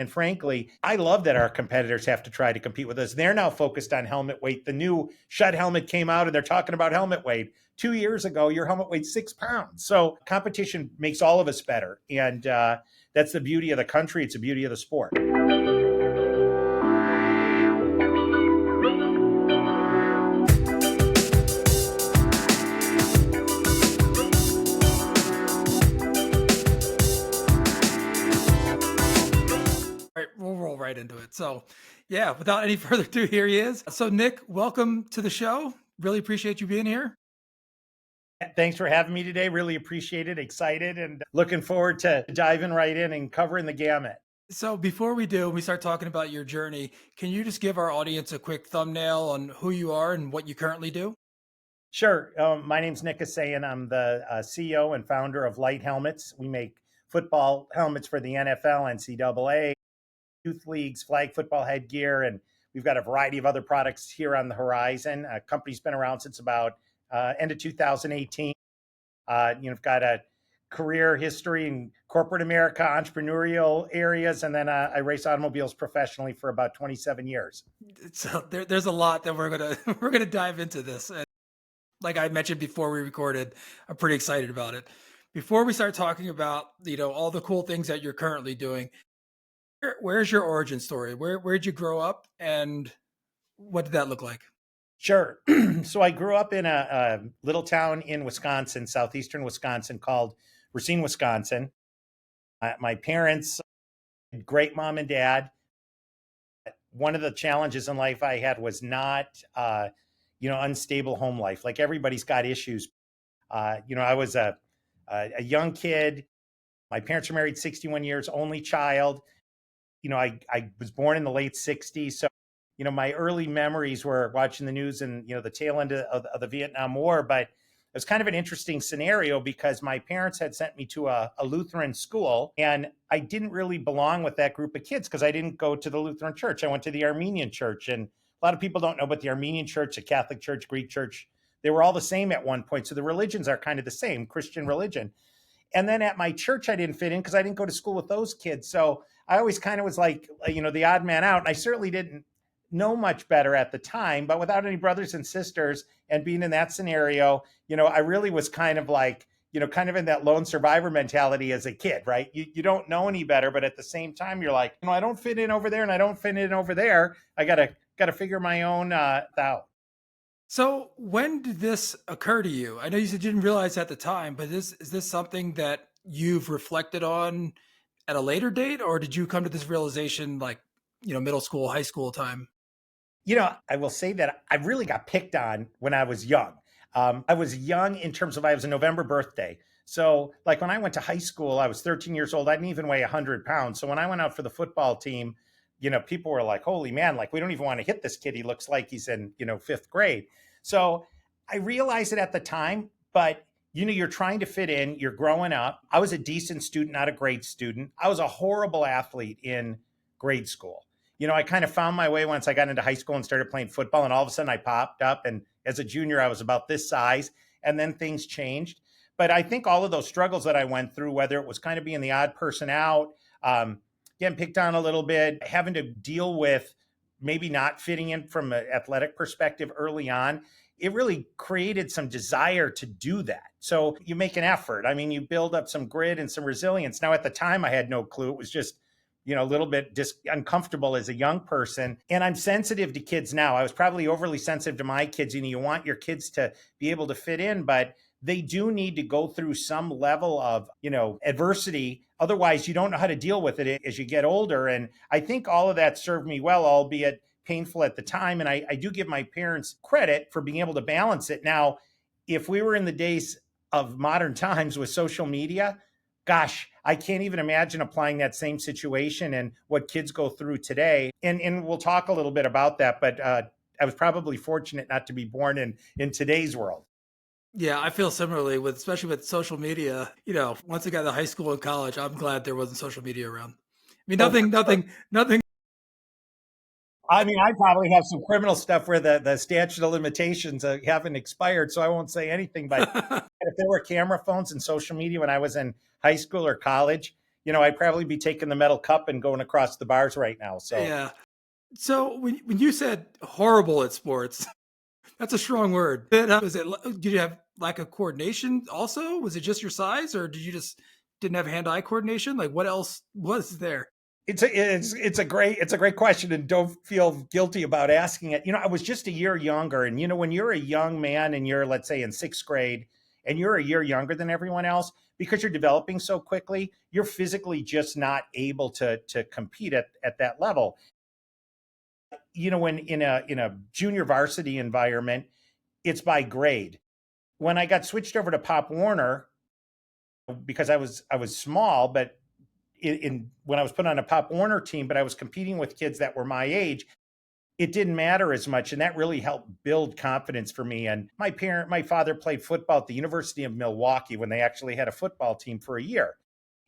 And frankly, I love that our competitors have to try to compete with us. They're now focused on helmet weight. The new Shed helmet came out and they're talking about helmet weight. 2 years ago, your helmet weighed 6 pounds. So competition makes all of us better. And that's the beauty of the country. It's the beauty of the sport. All right, we'll roll right into it. So, yeah, without any further ado, here he is. So, Nick, welcome to the show. Really appreciate you being here. Thanks for having me today. Really appreciate it. Excited and looking forward to diving right in and covering the gamut. So, before we start talking about your journey, can you just give our audience a quick thumbnail on who you are and what you currently do? Sure. My name's Nick Esayian. I'm the CEO and founder of Light Helmets. We make football helmets for the NFL, NCAA, youth leagues, flag football headgear, and we've got a variety of other products here on the horizon. Company's been around since about end of 2018. I've got a career history in corporate America, entrepreneurial areas, and then I race automobiles professionally for about 27 years. So there's a lot that we're gonna dive into this. And like I mentioned before we recorded, I'm pretty excited about it. Before we start talking about all the cool things that you're currently doing, where's your origin story? Where'd you grow up, and what did that look like? Sure. So I grew up in a little town in Wisconsin, southeastern Wisconsin, called Racine, Wisconsin. My parents, great mom and dad. One of the challenges in life I had was not, unstable home life. Like everybody's got issues. I was a young kid. My parents were married 61 years, only child. I was born in the late 60s. So, my early memories were watching the news and, the tail end of the Vietnam War. But it was kind of an interesting scenario because my parents had sent me to a Lutheran school, and I didn't really belong with that group of kids because I didn't go to the Lutheran church. I went to the Armenian church. And a lot of people don't know, but the Armenian church, the Catholic church, Greek church, they were all the same at one point. So the religions are kind of the same, Christian religion. And then at my church, I didn't fit in because I didn't go to school with those kids. So I always kind of was like, the odd man out. And I certainly didn't know much better at the time, but without any brothers and sisters and being in that scenario, I really was kind of like, kind of in that lone survivor mentality as a kid, right? You don't know any better, but at the same time, you're like, I don't fit in over there and I don't fit in over there. I got to figure my own out. So when did this occur to you? I know you said you didn't realize at the time, but is this something that you've reflected on at a later date, or did you come to this realization like, middle school, high school time? I will say that I really got picked on when I was young. I was young in terms of I was a November birthday. So like when I went to high school, I was 13 years old. I didn't even weigh 100 pounds. So when I went out for the football team, people were like, holy man, like we don't even want to hit this kid. He looks like he's in, fifth grade. So I realized it at the time, but you're trying to fit in, you're growing up. I was a decent student, not a great student. I was a horrible athlete in grade school. I kind of found my way once I got into high school and started playing football, and all of a sudden I popped up, and as a junior, I was about this size, and then things changed. But I think all of those struggles that I went through, whether it was kind of being the odd person out, getting picked on a little bit, having to deal with maybe not fitting in from an athletic perspective early on, it really created some desire to do that. So you make an effort. I mean, you build up some grit and some resilience. Now, at the time, I had no clue. It was just a little bit uncomfortable as a young person. And I'm sensitive to kids now. I was probably overly sensitive to my kids. You want your kids to be able to fit in, but they do need to go through some level of, adversity. Otherwise, you don't know how to deal with it as you get older. And I think all of that served me well, albeit painful at the time. And I do give my parents credit for being able to balance it. Now, if we were in the days of modern times with social media, gosh, I can't even imagine applying that same situation and what kids go through today. And we'll talk a little bit about that, but I was probably fortunate not to be born in today's world. Yeah, I feel similarly especially with social media. Once I got to high school and college, I'm glad there wasn't social media around. I mean, nothing. I mean, I probably have some criminal stuff where the statute of limitations haven't expired, so I won't say anything. But if there were camera phones and social media when I was in high school or college, I'd probably be taking the metal cup and going across the bars right now. So Yeah. So when you said horrible at sports, that's a strong word. Was it? Did you have lack of coordination? Also, was it just your size, or did you just didn't have hand-eye coordination? Like, what else was there? it's a great question, and don't feel guilty about asking it. I was just a year younger, and when you're a young man and you're, let's say, in sixth grade, and you're a year younger than everyone else, because you're developing so quickly, you're physically just not able to compete at that level. When in a junior varsity environment, it's by grade. When I got switched over to Pop Warner, because I was small, but when I was put on a Pop Warner team, but I was competing with kids that were my age, it didn't matter as much, and that really helped build confidence for me. And my father played football at the University of Milwaukee when they actually had a football team for a year.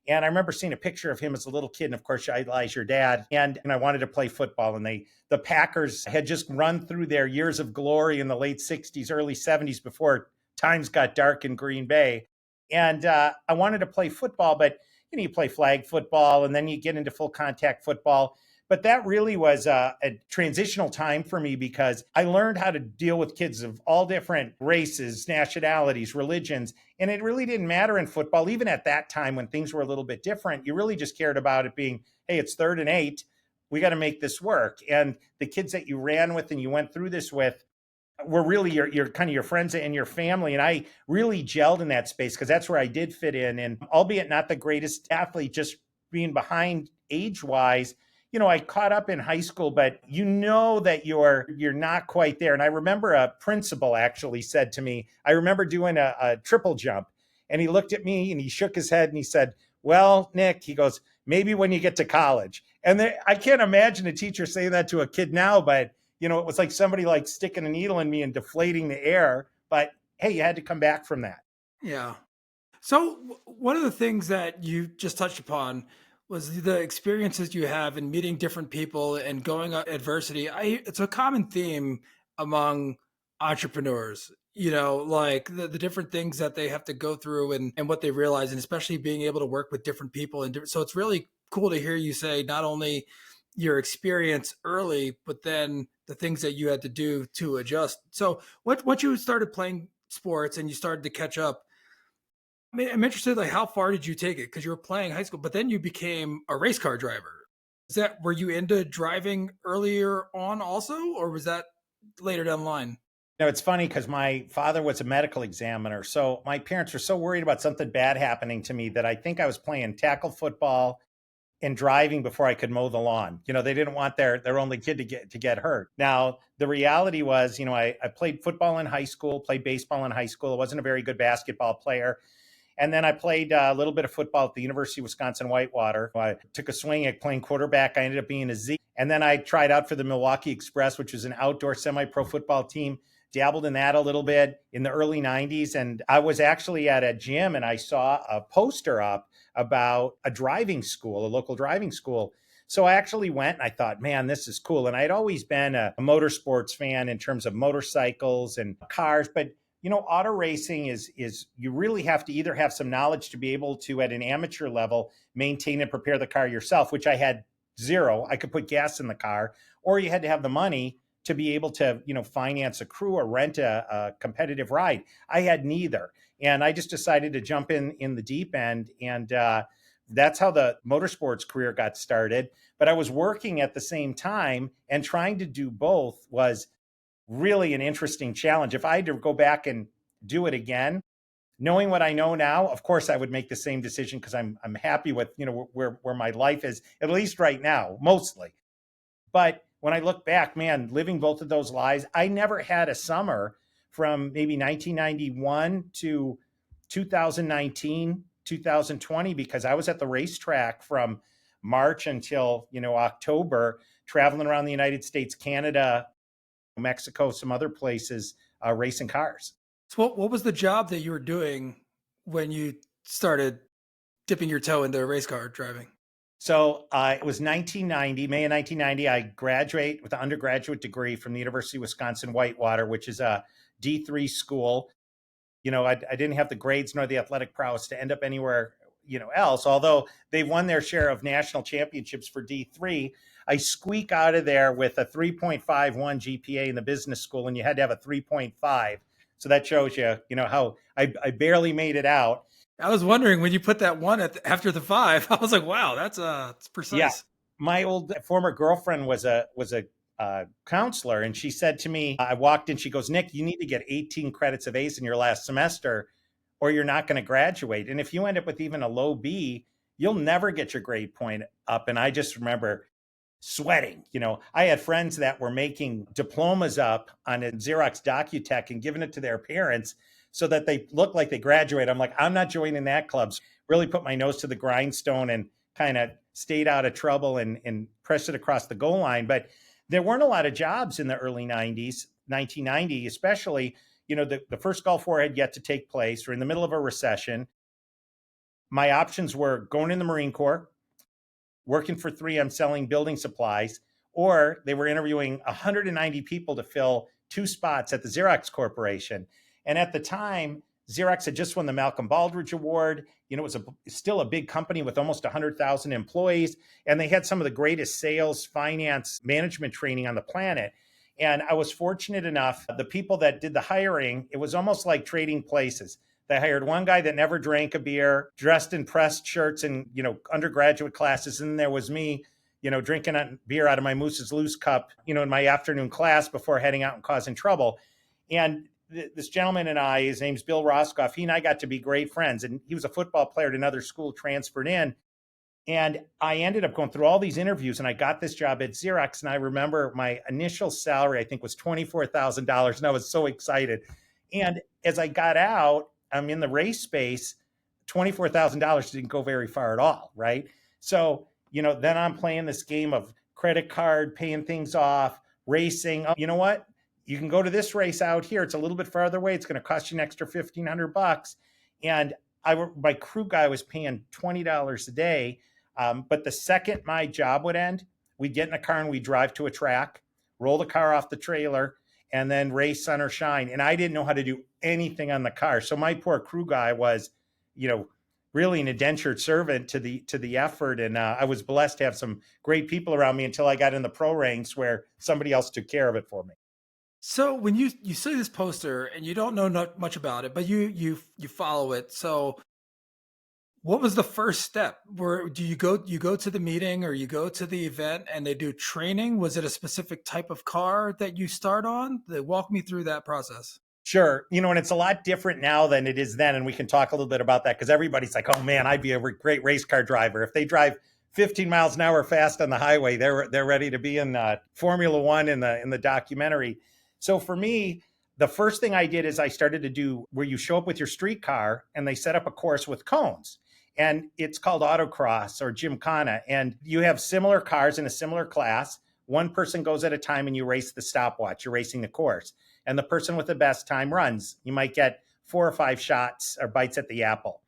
And I remember seeing a picture of him as a little kid. And of course, I idolized your dad. And I wanted to play football. And the Packers had just run through their years of glory in the late 60s, early 70s before times got dark in Green Bay. And I wanted to play football, but you play flag football and then you get into full contact football. But that really was a transitional time for me, because I learned how to deal with kids of all different races, nationalities, religions. And it really didn't matter in football, even at that time when things were a little bit different. You really just cared about it being, hey, it's 3rd and 8. We got to make this work. And the kids that you ran with and you went through this with were really your kind of your friends and your family. And I really gelled in that space because that's where I did fit in. And albeit not the greatest athlete, just being behind age wise, I caught up in high school, but that you're not quite there. And I remember a principal actually said to me, I remember doing a triple jump, and he looked at me and he shook his head and he said, well, Nick, he goes, maybe when you get to college. And I can't imagine a teacher saying that to a kid now, but it was like somebody like sticking a needle in me and deflating the air. But hey, you had to come back from that. Yeah. So one of the things that you just touched upon was the experiences you have in meeting different people and going out adversity. It's a common theme among entrepreneurs, like the different things that they have to go through and what they realize, and especially being able to work with different people. So it's really cool to hear you say not only your experience early, but then the things that you had to do to adjust. So once you started playing sports and you started to catch up, I mean, I'm interested, like, how far did you take it? Because you were playing high school, but then you became a race car driver. Were you into driving earlier on also, or was that later down the line? It's funny because my father was a medical examiner. So my parents were so worried about something bad happening to me that I think I was playing tackle football and driving before I could mow the lawn. They didn't want their only kid to get hurt. Now, the reality was, I played football in high school, played baseball in high school. I wasn't a very good basketball player. And then I played a little bit of football at the University of Wisconsin-Whitewater. I took a swing at playing quarterback. I ended up being a Z. And then I tried out for the Milwaukee Express, which was an outdoor semi-pro football team. Dabbled in that a little bit in the early 90s. And I was actually at a gym and I saw a poster up about a driving school, a local driving school. So I actually went and I thought, man, this is cool. And I'd always been a motorsports fan in terms of motorcycles and cars. But auto racing is you really have to either have some knowledge to be able to, at an amateur level, maintain and prepare the car yourself, which I had zero. I could put gas in the car, or you had to have the money to be able to, finance a crew or rent a competitive ride. I had neither. And I just decided to jump in the deep end. And that's how the motorsports career got started. But I was working at the same time, and trying to do both was really an interesting challenge. If I had to go back and do it again, knowing what I know now, of course I would make the same decision, because I'm happy with, where my life is, at least right now, mostly. But when I look back, man, living both of those lives, I never had a summer from maybe 1991 to 2019, 2020, because I was at the racetrack from March until, October, traveling around the United States, Canada, Mexico, some other places, racing cars. So what was the job that you were doing when you started dipping your toe into race car driving? So it was 1990, May of 1990. I graduate with an undergraduate degree from the University of Wisconsin-Whitewater, which is a D3 school. I didn't have the grades nor the athletic prowess to end up anywhere else. Although they've won their share of national championships for D3, I squeak out of there with a 3.51 GPA in the business school, and you had to have a 3.5. So that shows you, how I barely made it out. I was wondering when you put that one after the 5, I was like, wow, it's Yeah, precise. my old former girlfriend was a counselor, and she said to me, I walked in, she goes, Nick, you need to get 18 credits of A's in your last semester, or you're not going to graduate. And if you end up with even a low B, you'll never get your grade point up. And I just remember sweating. I had friends that were making diplomas up on a Xerox Docutech and giving it to their parents so that they look like they graduate. I'm like, I'm not joining that club. So really put my nose to the grindstone and kind of stayed out of trouble and pressed it across the goal line. But there weren't a lot of jobs in the early 90s, 1990, especially, the first Gulf War had yet to take place. We're in the middle of a recession. My options were going in the Marine Corps, working for 3M selling building supplies, or they were interviewing 190 people to fill 2 spots at the Xerox Corporation. And at the time, Xerox had just won the Malcolm Baldrige Award. It was still a big company with almost 100,000 employees. And they had some of the greatest sales, finance, management training on the planet. And I was fortunate enough, the people that did the hiring, it was almost like trading places. They hired one guy that never drank a beer, dressed in pressed shirts and, undergraduate classes. And there was me, drinking beer out of my Moose's Loose cup, in my afternoon class before heading out and causing trouble. And this gentleman and I, his name's Bill Roscoff, he and I got to be great friends. And he was a football player at another school, transferred in. And I ended up going through all these interviews, and I got this job at Xerox. And I remember my initial salary, I think, was $24,000. And I was so excited. And as I got out, I'm in the race space, $24,000 didn't go very far at all, right? So, then I'm playing this game of credit card, paying things off, racing. Oh, you know what? You can go to this race out here. It's a little bit farther away. It's going to cost you an extra $1,500. And my crew guy was paying $20 a day. But the second my job would end, we'd get in a car and we'd drive to a track, roll the car off the trailer, and then race, sun or shine. And I didn't know how to do anything on the car. So my poor crew guy was, really an indentured servant to the effort. And I was blessed to have some great people around me until I got in the pro ranks where somebody else took care of it for me. So when you see this poster and you don't know not much about it, but you follow it. So what was the first step? Where do you go to the meeting or you go to the event and they do training? Was it a specific type of car that you start on? Walk me through that process. Sure. And it's a lot different now than it is then. And we can talk a little bit about that because everybody's like, oh man, I'd be a great race car driver. If they drive 15 miles an hour fast on the highway, they're ready to be in Formula One in the documentary. So for me, the first thing I did is I started to do where you show up with your street car and they set up a course with cones. And it's called autocross or gymkhana. And you have similar cars in a similar class. One person goes at a time and you race the stopwatch. You're racing the course. And the person with the best time runs. You might get 4 or 5 shots or bites at the apple.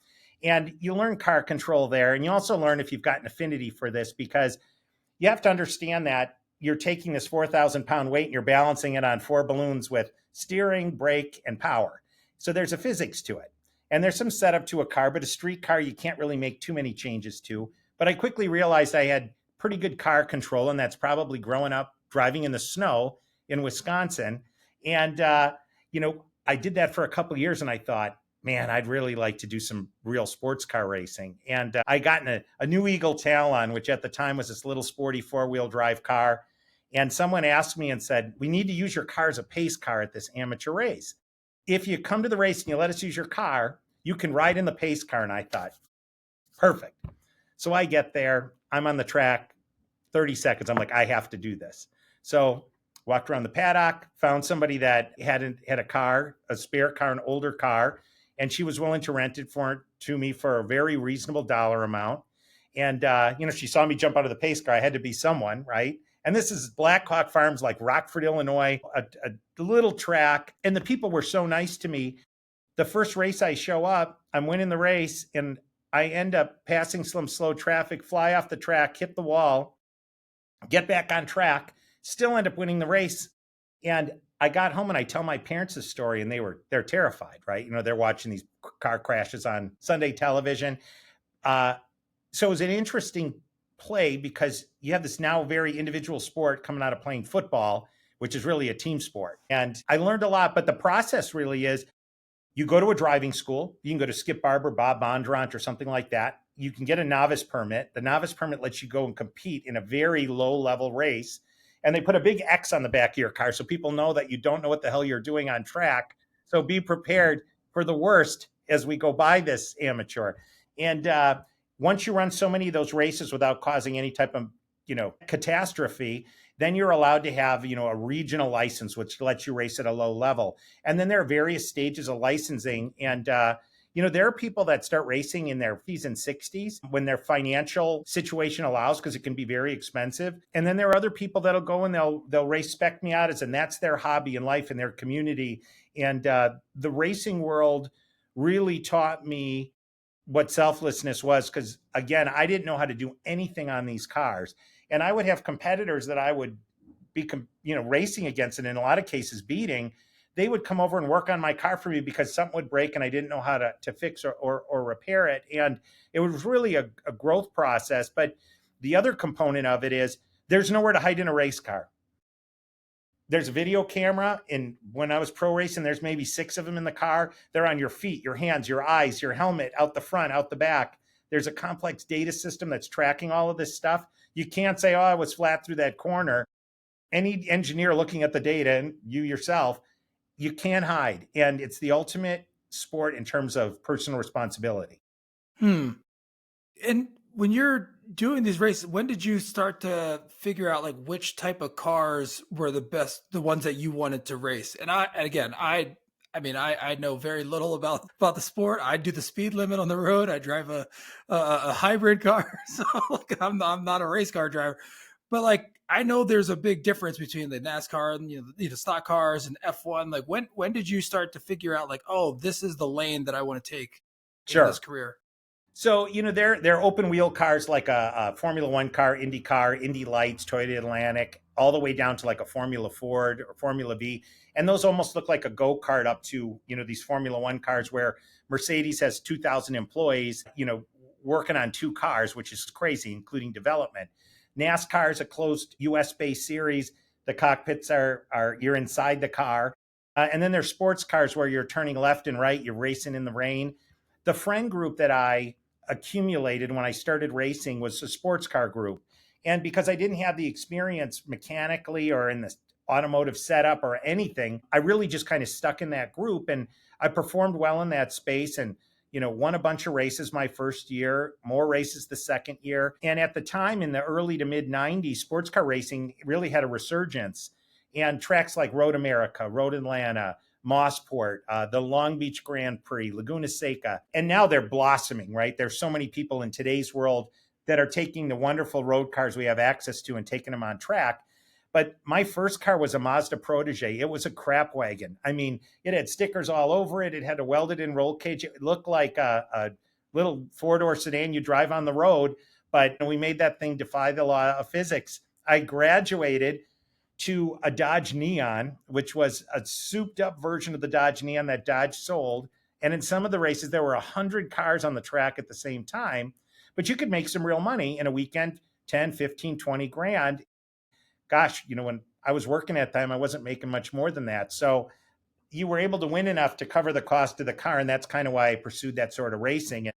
And you learn car control there. And you also learn if you've got an affinity for this, because you have to understand that you're taking this 4,000-pound weight and you're balancing it on 4 balloons with steering, brake, and power. So there's a physics to it. And there's some setup to a car, but a street car, you can't really make too many changes to. But I quickly realized I had pretty good car control, and that's probably growing up driving in the snow in Wisconsin. And, I did that for a couple of years, and I thought, man, I'd really like to do some real sports car racing. And I got in a New Eagle Talon, which at the time was this little sporty 4-wheel drive car. And someone asked me and said, we need to use your car as a pace car at this amateur race. If you come to the race and you let us use your car, you can ride in the pace car. And I thought, perfect. So I get there, I'm on the track, 30 seconds. I'm like, I have to do this. So walked around the paddock, found somebody that had a car, a spare car, an older car, and she was willing to rent it to me for a very reasonable dollar amount. And, she saw me jump out of the pace car. I had to be someone, right? And this is Black Hawk Farms, like Rockford, Illinois, a little track. And the people were so nice to me. The first race I show up, I'm winning the race, and I end up passing some slow traffic, fly off the track, hit the wall, get back on track, still end up winning the race. And I got home and I tell my parents this story, and they're terrified, right? They're watching these car crashes on Sunday television. Uh, so it was an interesting play because you have this now very individual sport coming out of playing football, which is really a team sport. And I learned a lot, but the process really is you go to a driving school. You can go to Skip Barber, Bob Bondurant, or something like that. You can get a novice permit. The novice permit lets you go and compete in a very low level race. And they put a big X on the back of your car so people know that you don't know what the hell you're doing on track. So be prepared for the worst as we go by this amateur. And once you run so many of those races without causing any type of catastrophe, then you're allowed to have a regional license, which lets you race at a low level. And then there are various stages of licensing. And there are people that start racing in their 50s and 60s when their financial situation allows, because it can be very expensive. And then there are other people that'll go and they'll race spec Miatas, and that's their hobby in life in their community. And the racing world really taught me what selflessness was, because again, I didn't know how to do anything on these cars. And I would have competitors that I would be racing against, and in a lot of cases beating. They would come over and work on my car for me because something would break and I didn't know how to fix or repair it. And it was really a growth process. But the other component of it is there's nowhere to hide in a race car. There's a video camera, and when I was pro racing, there's maybe 6 of them in the car. They're on your feet, your hands, your eyes, your helmet, out the front, out the back. There's a complex data system that's tracking all of this stuff. You can't say, oh, I was flat through that corner. Any engineer looking at the data, and you yourself, you can't hide. And it's the ultimate sport in terms of personal responsibility. And when you're doing these races, when did you start to figure out like which type of cars were the best, the ones that you wanted to race? And I know very little about the sport. I do the speed limit on the road. I drive a hybrid car, so like I'm not a race car driver. But like I know there's a big difference between the NASCAR and the stock cars and F1. Like when did you start to figure out like, oh, this is the lane that I want to take in this career? So, they're open wheel cars like a Formula One car, Indy car, Indy Lights, Toyota Atlantic, all the way down to like a Formula Ford or Formula V. And those almost look like a go-kart up to, these Formula One cars where Mercedes has 2,000 employees, working on 2 cars, which is crazy, including development. NASCAR is a closed US-based series. The cockpits are you're inside the car. And then there's sports cars where you're turning left and right, you're racing in the rain. The friend group that I accumulated when I started racing was a sports car group. And because I didn't have the experience mechanically or in the automotive setup or anything, I really just kind of stuck in that group, and I performed well in that space and won a bunch of races my first year, more races the second year. And at the time in the early to mid 90s, sports car racing really had a resurgence. And tracks like Road America, Road Atlanta, Mossport, the Long Beach Grand Prix, Laguna Seca, and now they're blossoming, right? There's so many people in today's world that are taking the wonderful road cars we have access to and taking them on track. But my first car was a Mazda Protege. It was a crap wagon. I mean, it had stickers all over it. It had a welded-in roll cage. It looked like a little 4-door sedan you drive on the road, but we made that thing defy the law of physics. I graduated to a Dodge Neon, which was a souped up version of the Dodge Neon that Dodge sold. And in some of the races, there were 100 cars on the track at the same time, but you could make some real money in a weekend, 10, 15, 20 grand. Gosh, when I was working at the time, I wasn't making much more than that. So you were able to win enough to cover the cost of the car. And that's kind of why I pursued that sort of racing. And,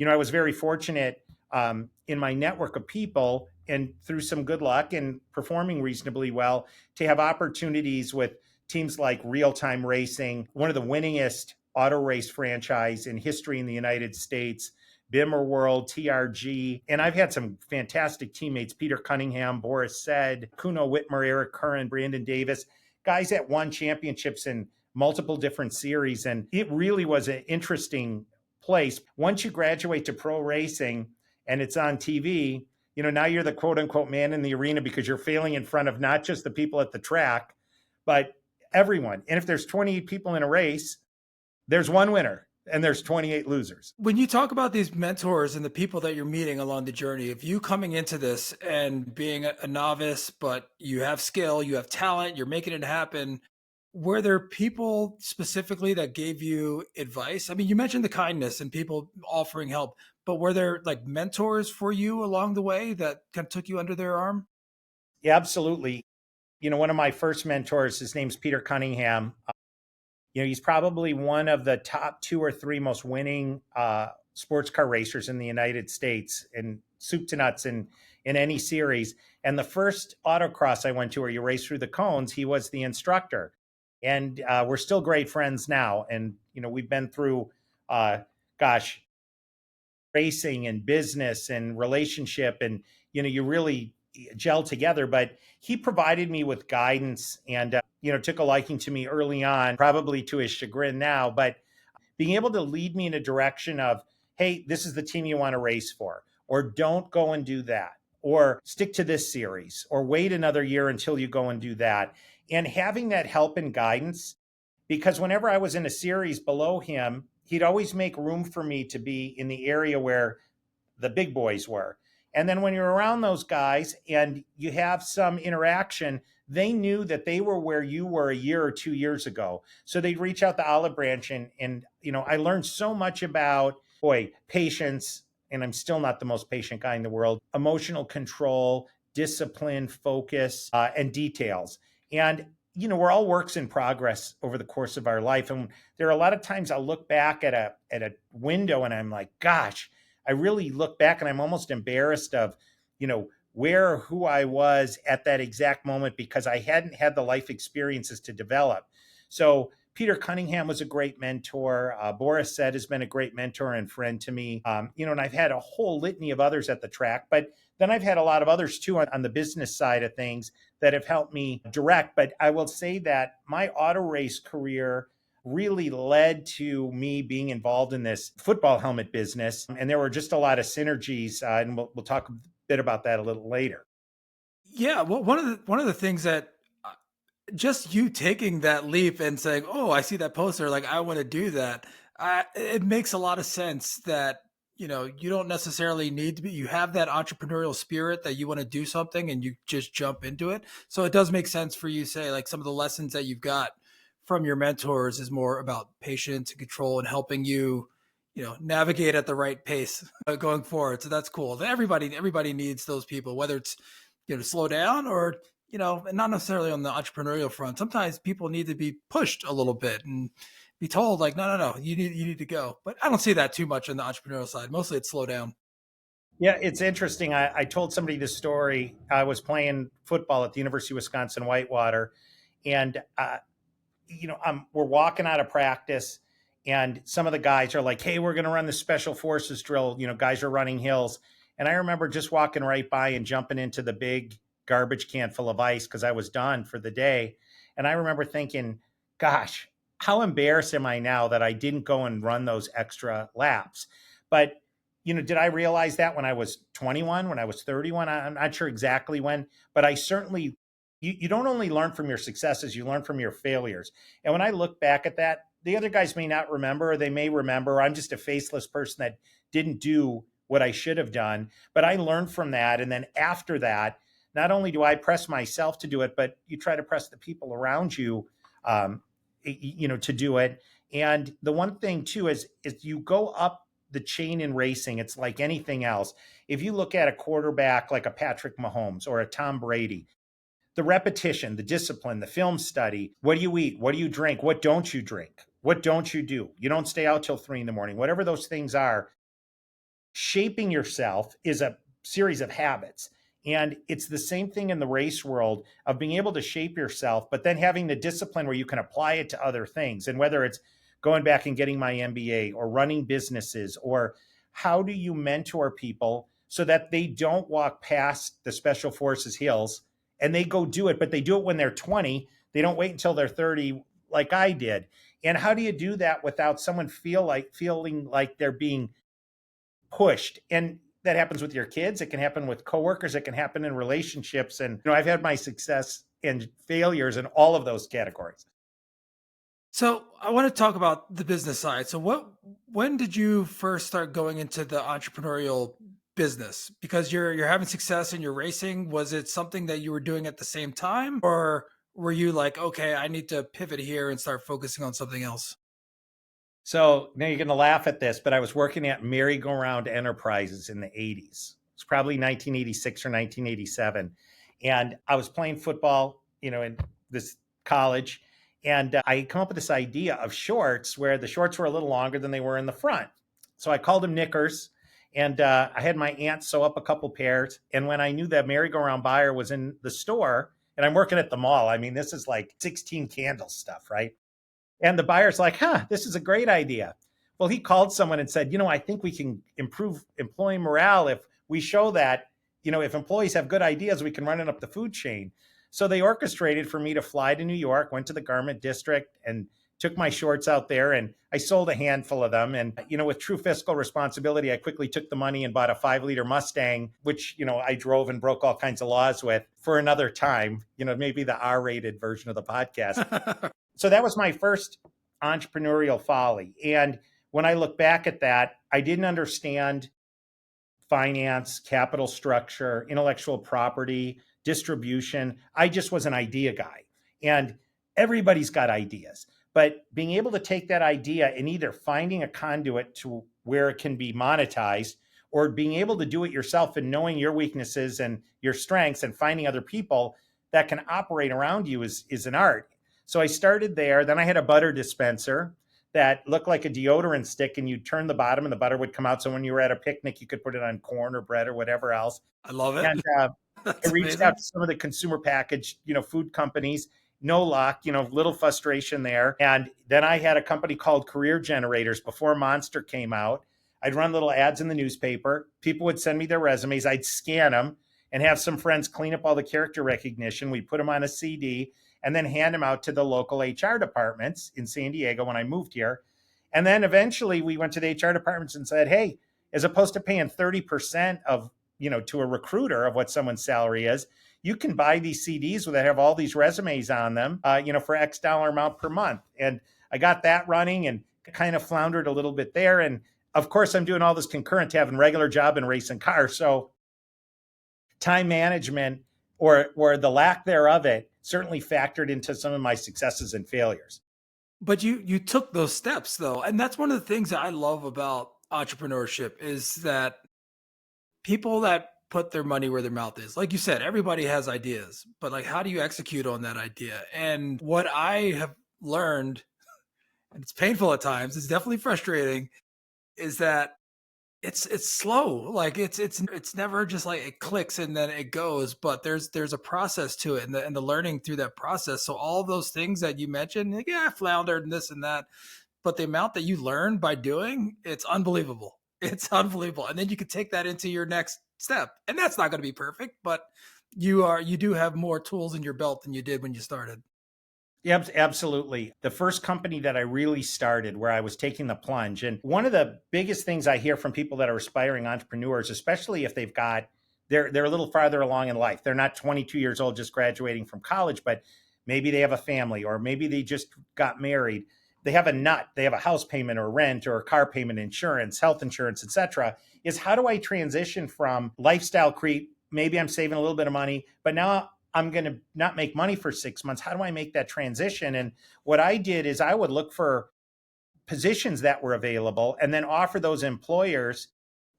I was very fortunate in my network of people, and through some good luck and performing reasonably well, to have opportunities with teams like Real Time Racing, one of the winningest auto race franchise in history in the United States, Bimmer World, TRG. And I've had some fantastic teammates, Peter Cunningham, Boris Said, Kuno Whitmer, Eric Curran, Brandon Davis, guys that won championships in multiple different series. And it really was an interesting place. Once you graduate to pro racing and it's on TV, now you're the quote unquote man in the arena because you're failing in front of not just the people at the track, but everyone. And if there's 28 people in a race, there's one winner and there's 28 losers. When you talk about these mentors and the people that you're meeting along the journey, if you coming into this and being a novice, but you have skill, you have talent, you're making it happen, were there people specifically that gave you advice? I mean, you mentioned the kindness and people offering help, but were there like mentors for you along the way that kind of took you under their arm? Yeah, absolutely. One of my first mentors, his name's Peter Cunningham. He's probably one of the top two or three most winning sports car racers in the United States, and soup to nuts in any series. And the first autocross I went to, where you race through the cones, he was the instructor, and we're still great friends now. And we've been through, gosh, racing and business and relationship, and you really gel together. But he provided me with guidance, and took a liking to me early on, probably to his chagrin now, but being able to lead me in a direction of, hey, this is the team you want to race for, or don't go and do that, or stick to this series, or wait another year until you go and do that. And having that help and guidance, because whenever I was in a series below him, he'd always make room for me to be in the area where the big boys were. And then when you're around those guys and you have some interaction, they knew that they were where you were a year or 2 years ago. So they'd reach out the olive branch, and I learned so much about, patience. And I'm still not the most patient guy in the world, emotional control, discipline, focus, and details. And we're all works in progress over the course of our life. And there are a lot of times I'll look back at a window and I'm like, gosh, I really look back and I'm almost embarrassed of, where or who I was at that exact moment, because I hadn't had the life experiences to develop. So Peter Cunningham was a great mentor. Boris Said has been a great mentor and friend to me. And I've had a whole litany of others at the track, but then I've had a lot of others too on the business side of things that have helped me direct. But I will say that my auto race career really led to me being involved in this football helmet business. And there were just a lot of synergies. And we'll talk a bit about that a little later. Yeah, well, one of the things that just you taking that leap and saying, "Oh, I see that poster, like I want to do that." It makes a lot of sense that you don't necessarily need to be. You have that entrepreneurial spirit that you want to do something, and you just jump into it. So it does make sense for you to say, like, some of the lessons that you've got from your mentors is more about patience and control and helping you, navigate at the right pace going forward. So that's cool. Everybody needs those people, whether it's to slow down or and not necessarily on the entrepreneurial front. Sometimes people need to be pushed a little bit and be told, like, no, you need to go. But I don't see that too much on the entrepreneurial side. Mostly it's slow down. Yeah, it's interesting. I told somebody this story. I was playing football at the University of Wisconsin Whitewater, and we're walking out of practice, and some of the guys are like, "Hey, we're going to run the special forces drill." Guys are running hills, and I remember just walking right by and jumping into the big garbage can full of ice because I was done for the day. And I remember thinking, "Gosh, how embarrassed am I now that I didn't go and run those extra laps?" But did I realize that when I was 21, when I was 31? I'm not sure exactly when, but I certainly, you don't only learn from your successes, you learn from your failures. And when I look back at that, the other guys may not remember, or they may remember. I'm just a faceless person that didn't do what I should have done. But I learned from that. And then after that, not only do I press myself to do it, but you try to press the people around you, um, to do it. And the one thing too is you go up the chain in racing. It's like anything else. If you look at a quarterback like a Patrick Mahomes or a Tom Brady, the repetition, the discipline, the film study, what do you eat? What do you drink? What don't you drink? What don't you do? You don't stay out till 3 a.m. Whatever those things are, shaping yourself is a series of habits. And it's the same thing in the race world of being able to shape yourself, but then having the discipline where you can apply it to other things. And whether it's going back and getting my MBA or running businesses, or how do you mentor people so that they don't walk past the special forces hills and they go do it, but they do it when they're 20. They don't wait until they're 30 like I did. And how do you do that without someone feeling like they're being pushed? And that happens with your kids. It can happen with coworkers. It can happen in relationships. And I've had my success and failures in all of those categories. So I want to talk about the business side. So when did you first start going into the entrepreneurial business? Because you're having success in your racing. Was it something that you were doing at the same time, or were you like, okay, I need to pivot here and start focusing on something else? So now you're going to laugh at this, but I was working at Merry-Go-Round Enterprises in the 80s. It's probably 1986 or 1987. And I was playing football, in this college. And I come up with this idea of shorts where the shorts were a little longer than they were in the front. So I called them knickers. And I had my aunt sew up a couple pairs. And when I knew that merry-go-round buyer was in the store, and I'm working at the mall, I mean, this is like 16 candles stuff, right? And the buyer's like, this is a great idea. Well, he called someone and said, I think we can improve employee morale if we show that, if employees have good ideas, we can run it up the food chain. So they orchestrated for me to fly to New York, went to the garment district and took my shorts out there, and I sold a handful of them. And, with true fiscal responsibility, I quickly took the money and bought a 5-liter Mustang, which, I drove and broke all kinds of laws with for another time, maybe the R-rated version of the podcast. So that was my first entrepreneurial folly. And when I look back at that, I didn't understand finance, capital structure, intellectual property, distribution. I just was an idea guy. And everybody's got ideas. But being able to take that idea and either finding a conduit to where it can be monetized, or being able to do it yourself and knowing your weaknesses and your strengths and finding other people that can operate around you is an art. So I started there. Then I had a butter dispenser that looked like a deodorant stick, and you'd turn the bottom and the butter would come out. So when you were at a picnic, you could put it on corn or bread or whatever else. I love it. And I reached amazing. out to some of the consumer packaged, food companies. No luck, little frustration there. And then I had a company called Career Generators before Monster came out. I'd run little ads in the newspaper. People would send me their resumes. I'd scan them and have some friends clean up all the character recognition. We'd put them on a CD and then hand them out to the local HR departments in San Diego when I moved here. And then eventually we went to the HR departments and said, hey, as opposed to paying 30% of, to a recruiter of what someone's salary is, you can buy these CDs that have all these resumes on them, for X dollar amount per month. And I got that running and kind of floundered a little bit there. And of course, I'm doing all this concurrent to having regular job and racing cars. So time management or the lack thereof it certainly factored into some of my successes and failures. But you took those steps though. And that's one of the things that I love about entrepreneurship is that people that put their money where their mouth is. Like you said, everybody has ideas, but like, how do you execute on that idea? And what I have learned, and it's painful at times, it's definitely frustrating, is that it's slow. Like it's never just like it clicks and then it goes, but there's a process to it, and the learning through that process. So all those things that you mentioned, like, yeah, I floundered and this and that, but the amount that you learn by doing, it's unbelievable. It's unbelievable. And then you could take that into your next step. And that's not going to be perfect, but you do have more tools in your belt than you did when you started. Yeah, absolutely. The first company that I really started where I was taking the plunge. And one of the biggest things I hear from people that are aspiring entrepreneurs, especially if they're a little farther along in life. They're not 22 years old just graduating from college, but maybe they have a family, or maybe they just got married. They have a nut, they have a house payment or rent or a car payment, insurance, health insurance, etc. Is how do I transition from lifestyle creep? Maybe I'm saving a little bit of money, but now I'm going to not make money for 6 months. How do I make that transition? And what I did is I would look for positions that were available and then offer those employers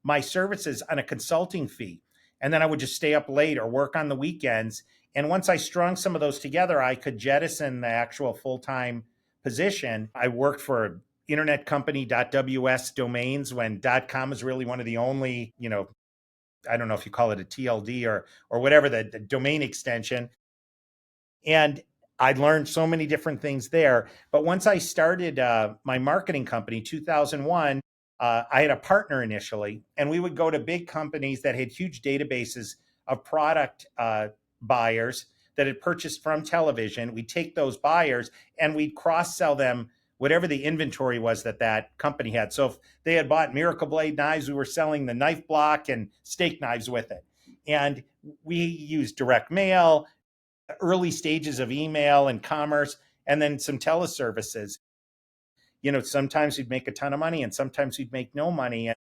my services on a consulting fee. And then I would just stay up late or work on the weekends. And once I strung some of those together, I could jettison the actual full-time position. I worked for internet company .ws domains when .com was really one of the only, I don't know if you call it a TLD or whatever, the domain extension. And I learned so many different things there. But once I started my marketing company, 2001, I had a partner initially, and we would go to big companies that had huge databases of product buyers that had purchased from television. We'd take those buyers and we'd cross-sell them whatever the inventory was that company had. So if they had bought Miracle Blade knives, we were selling the knife block and steak knives with it. And we used direct mail, early stages of email and commerce, and then some teleservices. Sometimes we'd make a ton of money and sometimes we'd make no money.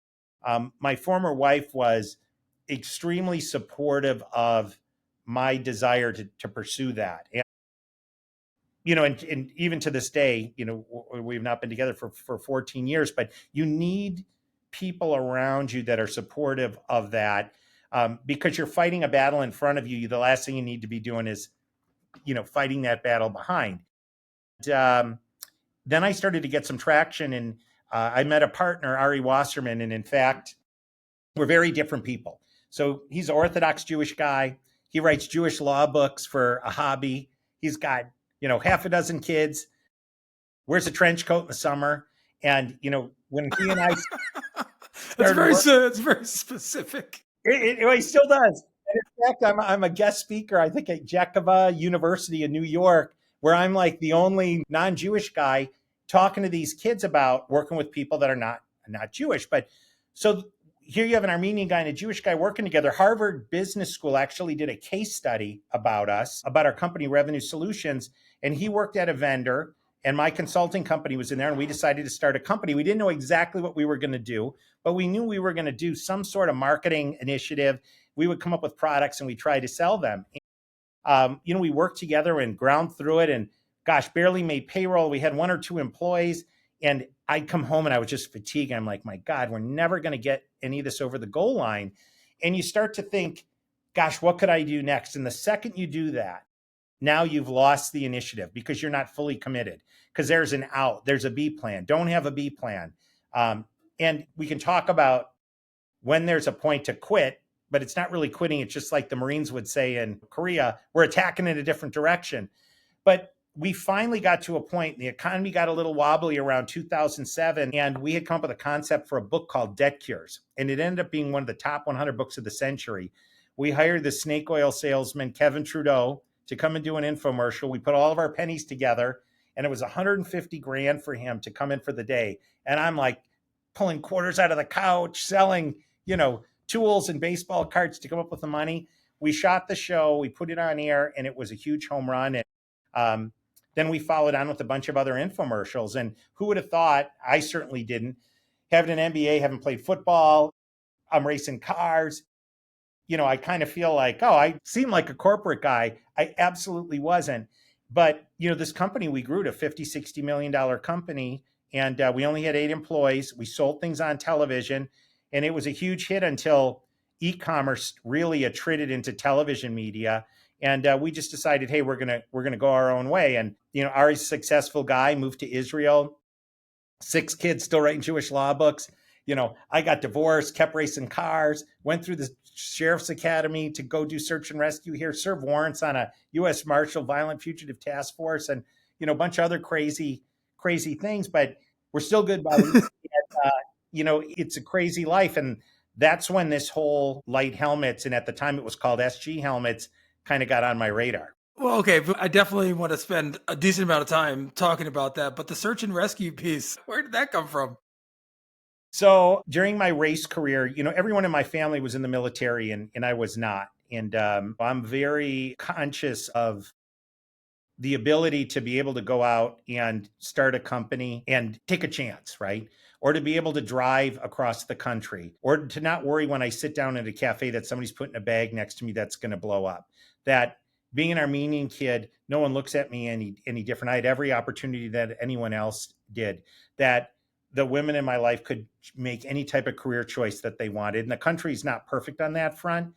And my former wife was extremely supportive of my desire to pursue that. and even to this day, we've not been together for 14 years, but you need people around you that are supportive of that, because you're fighting a battle in front of you. The last thing you need to be doing is, fighting that battle behind. And, then I started to get some traction, and I met a partner, Ari Wasserman, and in fact, we're very different people. So he's an Orthodox Jewish guy. He writes Jewish law books for a hobby. He's got, half a dozen kids, wears a trench coat in the summer. And, when he and I That's started it's very specific. he still does. And in fact, I'm a guest speaker, I think, at Jekava University in New York, where I'm like the only non-Jewish guy talking to these kids about working with people that are not Jewish. But so here you have an Armenian guy and a Jewish guy working together. Harvard Business School actually did a case study about us, about our company, Revenue Solutions, and he worked at a vendor, and my consulting company was in there, and we decided to start a company. We didn't know exactly what we were going to do, but we knew we were going to do some sort of marketing initiative. We would come up with products and we try to sell them. We worked together and ground through it, and gosh, barely made payroll. We had 1 or 2 employees, and I'd come home and I was just fatigued. I'm like, my God, we're never going to get any of this over the goal line. And you start to think, gosh, what could I do next? And the second you do that, now you've lost the initiative because you're not fully committed, because there's an out, there's a B plan. Don't have a B plan. And we can talk about when there's a point to quit, but it's not really quitting. It's just like the Marines would say in Korea, we're attacking in a different direction. But we finally got to a point, the economy got a little wobbly around 2007, and we had come up with a concept for a book called Debt Cures. And it ended up being one of the top 100 books of the century. We hired the snake oil salesman, Kevin Trudeau, to come and do an infomercial. We put all of our pennies together, and it was 150 grand for him to come in for the day. And I'm like pulling quarters out of the couch, selling, tools and baseball cards to come up with the money. We shot the show, we put it on air, and it was a huge home run. And then we followed on with a bunch of other infomercials. And who would have thought? I certainly didn't. Having an MBA, having played football, I'm racing cars. I kind of feel like, I seem like a corporate guy. I absolutely wasn't. But, this company, we grew to $50-60 million company, and we only had 8 employees. We sold things on television, and it was a huge hit until e-commerce really attrited into television media. And we just decided, hey, we're gonna go our own way. And Ari's a successful guy, moved to Israel, 6 kids, still writing Jewish law books. I got divorced, kept racing cars, went through the Sheriff's Academy to go do search and rescue here, served warrants on a U.S. Marshal Violent Fugitive Task Force, and a bunch of other crazy things. But we're still good buddies. And, it's a crazy life, and that's when this whole light helmets, and at the time it was called SG helmets, kind of got on my radar. Well, okay, but I definitely want to spend a decent amount of time talking about that. But the search and rescue piece, where did that come from? So during my race career, everyone in my family was in the military, and I was not. And I'm very conscious of the ability to be able to go out and start a company and take a chance, right? Or to be able to drive across the country, or to not worry when I sit down at a cafe that somebody's putting a bag next to me that's going to blow up. That being an Armenian kid, no one looks at me any different. I had every opportunity that anyone else did. That the women in my life could make any type of career choice that they wanted. And the country's not perfect on that front,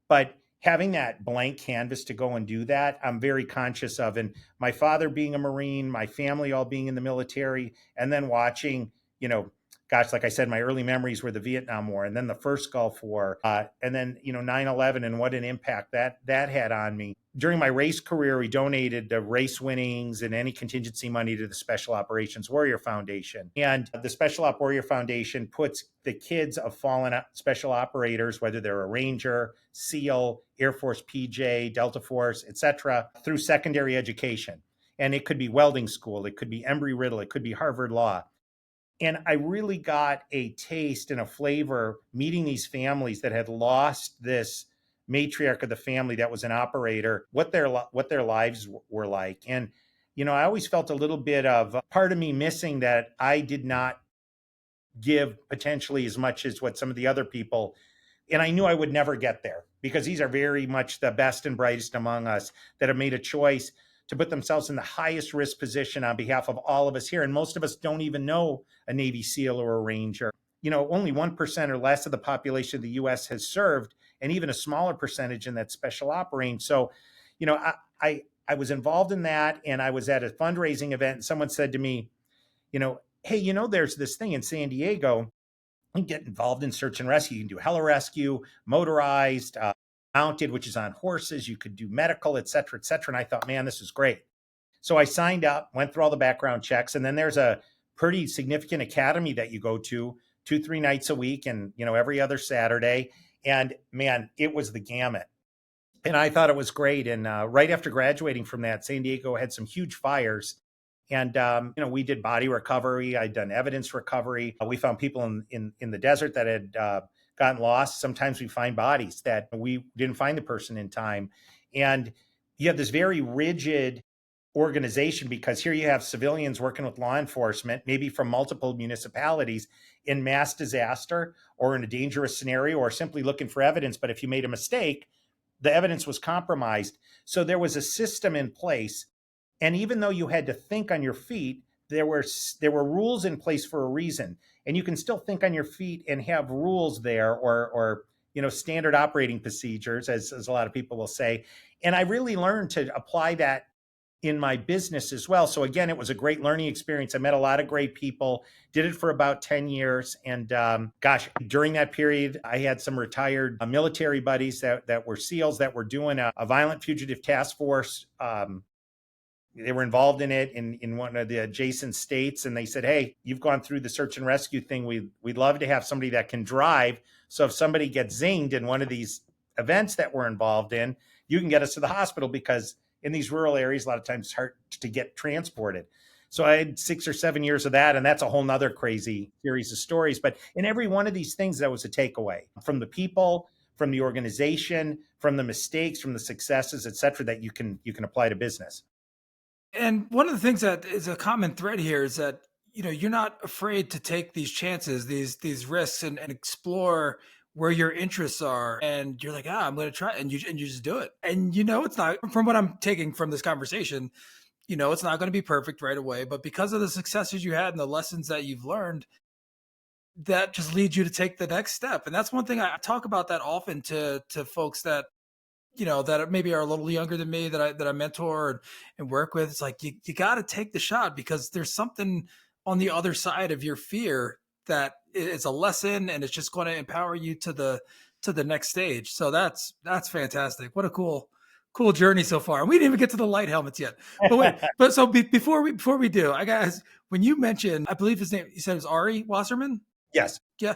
but having that blank canvas to go and do that, I'm very conscious of. And my father being a Marine, my family all being in the military, and then watching, like I said, my early memories were the Vietnam War, and then the first Gulf War, and then, 9/11, and what an impact that had on me. During my race career, we donated the race winnings and any contingency money to the Special Operations Warrior Foundation. And the Special Op Warrior Foundation puts the kids of fallen special operators, whether they're a Ranger, SEAL, Air Force PJ, Delta Force, etc., through secondary education. And it could be welding school, it could be Embry-Riddle, it could be Harvard Law. And I really got a taste and a flavor meeting these families that had lost this matriarch of the family that was an operator, what their lives were like. And, I always felt a little bit of a part of me missing, that I did not give potentially as much as what some of the other people. And I knew I would never get there, because these are very much the best and brightest among us that have made a choice to put themselves in the highest risk position on behalf of all of us here. And most of us don't even know a Navy SEAL or a Ranger. Only 1% or less of the population of the US has served, and even a smaller percentage in that special op range. So, I was involved in that, and I was at a fundraising event, and someone said to me, hey, there's this thing in San Diego. You can get involved in search and rescue. You can do heli-rescue, motorized, mounted, which is on horses. You could do medical, et cetera, et cetera. And I thought, man, this is great. So I signed up, went through all the background checks, and then there's a pretty significant academy that you go to 2-3 nights a week, and every other Saturday. And man, it was the gamut. And I thought it was great. And right after graduating from that, San Diego had some huge fires. And, we did body recovery. I'd done evidence recovery. We found people in the desert that had gotten lost. Sometimes we find bodies that we didn't find the person in time. And you have this very rigid organization, because here you have civilians working with law enforcement, maybe from multiple municipalities, in mass disaster or in a dangerous scenario, or simply looking for evidence. But if you made a mistake, the evidence was compromised. So there was a system in place. And even though you had to think on your feet, there were rules in place for a reason. And you can still think on your feet and have rules there, or standard operating procedures, as a lot of people will say. And I really learned to apply that in my business as well. So again, it was a great learning experience. I met a lot of great people, did it for about 10 years. And during that period, I had some retired military buddies that were SEALs that were doing a violent fugitive task force. They were involved in it in one of the adjacent states. And they said, hey, you've gone through the search and rescue thing. We'd love to have somebody that can drive. So if somebody gets zinged in one of these events that we're involved in, you can get us to the hospital, because in these rural areas, a lot of times it's hard to get transported. So I had 6 or 7 years of that. And that's a whole nother crazy series of stories. But in every one of these things, that was a takeaway from the people, from the organization, from the mistakes, from the successes, et cetera, that you can apply to business. And one of the things that is a common thread here is that, you're not afraid to take these chances, these risks, and explore where your interests are. And you're like, I'm going to try. And you just do it. And, it's not, from what I'm taking from this conversation, it's not going to be perfect right away, but because of the successes you had and the lessons that you've learned, that just leads you to take the next step. And that's one thing I talk about that often to folks that, that maybe are a little younger than me, that I mentor and work with. It's like, you got to take the shot, because there's something on the other side of your fear that is a lesson, and it's just going to empower you to the next stage. So that's fantastic. What a cool journey so far. And we didn't even get to the light helmets yet. But wait, before we do, I guess, when you mentioned, I believe his name, you said it was Ari Wasserman. Yes. Yeah.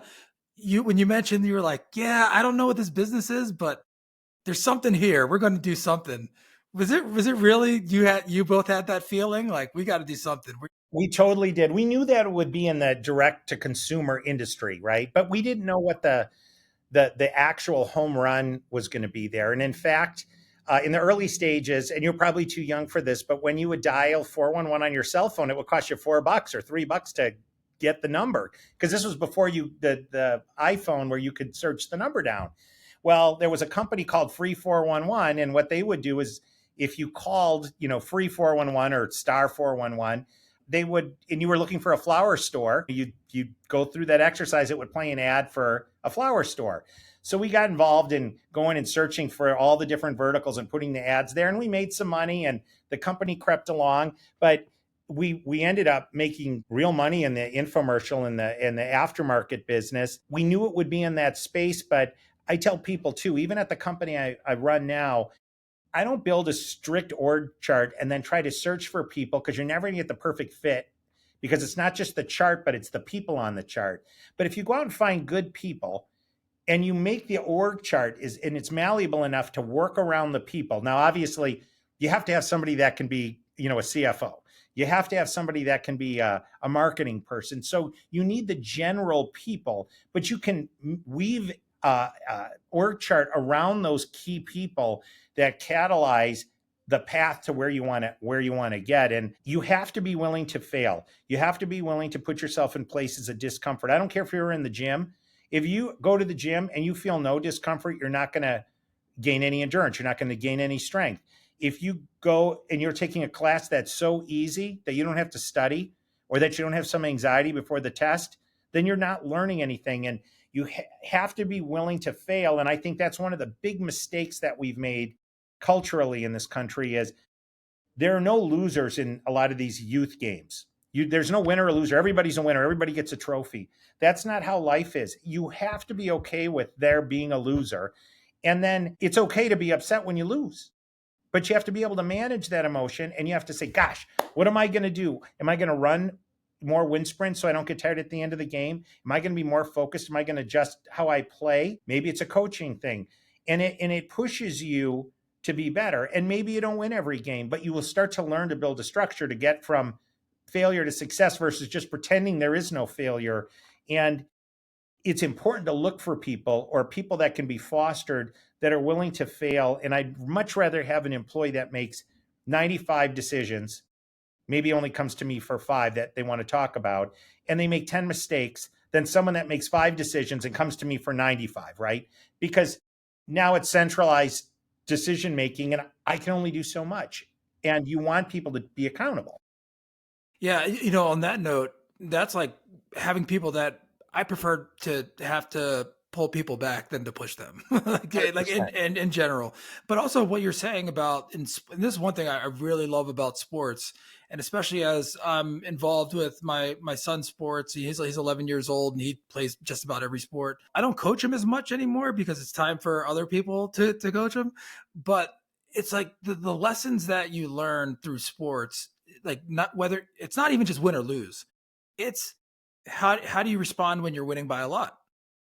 When you mentioned, you were like, yeah, I don't know what this business is, but there's something here. We're going to do something. Was it really, you both had that feeling like, we got to do something? We totally did. We knew that it would be in the direct to consumer industry, right? But we didn't know what the actual home run was going to be there. And in fact, in the early stages, and you're probably too young for this, but when you would dial 411 on your cell phone, it would cost you $4 or $3 to get the number, because this was before the iPhone, where you could search the number down. Well, there was a company called Free 411, and what they would do is, if you called, Free 411 or star 411, and you were looking for a flower store, you'd go through that exercise. It would play an ad for a flower store. So we got involved in going and searching for all the different verticals and putting the ads there, and we made some money, and the company crept along. But we ended up making real money in the infomercial and the aftermarket business. We knew it would be in that space, but I tell people too, even at the company I run now, I don't build a strict org chart and then try to search for people, because you're never going to get the perfect fit, because it's not just the chart, but it's the people on the chart. But if you go out and find good people, and you make the org chart and it's malleable enough to work around the people. Now, obviously, you have to have somebody that can be, a CFO. You have to have somebody that can be a marketing person. So you need the general people, but you can weave org chart around those key people that catalyze the path to where you want to get. And you have to be willing to fail. You have to be willing to put yourself in places of discomfort. I don't care if you're in the gym. If you go to the gym and you feel no discomfort, you're not going to gain any endurance. You're not going to gain any strength. if you go and you're taking a class that's so easy that you don't have to study or that you don't have some anxiety before the test, then you're not learning anything. And you have to be willing to fail. And I think that's one of the big mistakes that we've made culturally in this country is there are no losers in a lot of these youth games. There's no winner or loser. Everybody's a winner. Everybody gets a trophy. That's not how life is. You have to be okay with there being a loser. And then it's okay to be upset when you lose. But you have to be able to manage that emotion, and you have to say, gosh, what am I going to do? Am I going to run more wind sprints so I don't get tired at the end of the game? Am I going to be more focused? Am I going to adjust how I play? Maybe it's a coaching thing. And it pushes you to be better. And maybe you don't win every game, but you will start to learn to build a structure to get from failure to success versus just pretending there is no failure. And it's important to look for people or people that can be fostered that are willing to fail. And I'd much rather have an employee that makes 95 decisions, maybe only comes to me for 5 that they want to talk about, and they make 10 mistakes than someone that makes 5 decisions and comes to me for 95, right? Because now it's centralized decision making and I can only do so much. And you want people to be accountable. Yeah, on that note, that's like having people that I prefer to have to pull people back than to push them, like in general. But also what you're saying about, and this is one thing I really love about sports, and especially as I'm involved with my son's sports. He's 11 years old and he plays just about every sport. I don't coach him as much anymore because it's time for other people to coach him. But it's like the lessons that you learn through sports, like not whether it's not even just win or lose. It's how do you respond when you're winning by a lot?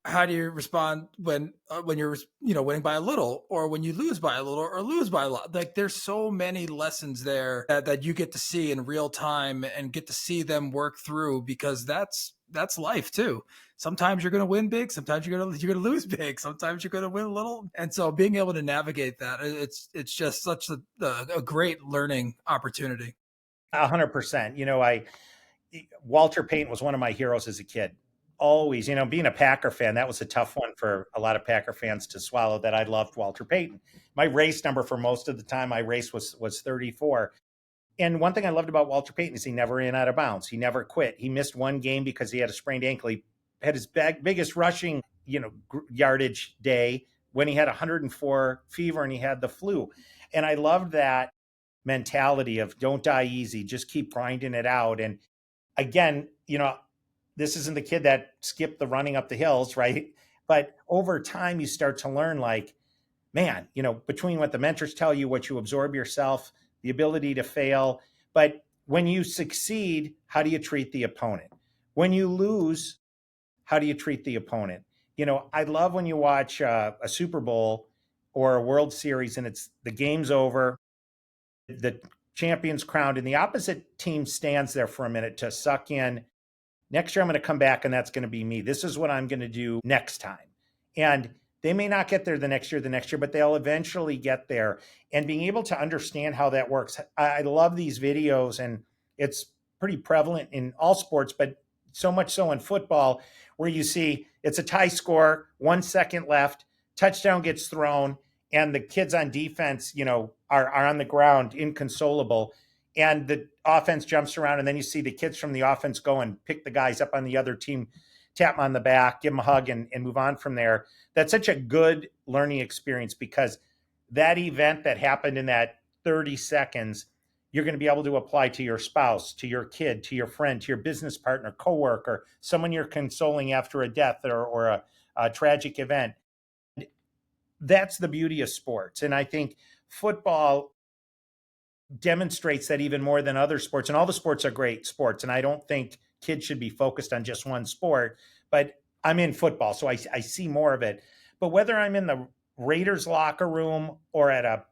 How do you respond when you're winning by a little, or when you lose by a little or lose by a lot? Like there's so many lessons there that you get to see in real time and get to see them work through, because that's life too. Sometimes you're going to win big, sometimes you're going to lose big, sometimes you're going to win a little. And so being able to navigate that, it's just such a great learning opportunity. 100%. Walter Payton was one of my heroes as a kid. Always, being a Packer fan, that was a tough one for a lot of Packer fans to swallow, that I loved Walter Payton. My race number for most of the time I raced was 34. And one thing I loved about Walter Payton is he never ran out of bounds. He never quit. He missed one game because he had a sprained ankle. He had his biggest rushing, yardage day when he had 104 fever and he had the flu. And I loved that mentality of don't die easy, just keep grinding it out. And again, this isn't the kid that skipped the running up the hills, right? But over time, you start to learn, like, man, between what the mentors tell you, what you absorb yourself, the ability to fail. But when you succeed, how do you treat the opponent? When you lose, how do you treat the opponent? I love when you watch a Super Bowl or a World Series and the game's over, the champion's crowned, and the opposite team stands there for a minute to suck in, next year I'm going to come back and that's going to be me. This is what I'm going to do next time. And they may not get there the next year, but they'll eventually get there. And being able to understand how that works. I love these videos, and it's pretty prevalent in all sports, but so much so in football, where you see it's a tie score, 1 second left, touchdown gets thrown, and the kids on defense, are on the ground inconsolable. And the offense jumps around, and then you see the kids from the offense go and pick the guys up on the other team, tap them on the back, give them a hug, and move on from there. That's such a good learning experience, because that event that happened in that 30 seconds, you're going to be able to apply to your spouse, to your kid, to your friend, to your business partner, coworker, someone you're consoling after a death or a tragic event. That's the beauty of sports. And I think football demonstrates that even more than other sports. And all the sports are great sports. And I don't think kids should be focused on just one sport, but I'm in football, so I see more of it. But whether I'm in the Raiders locker room or at a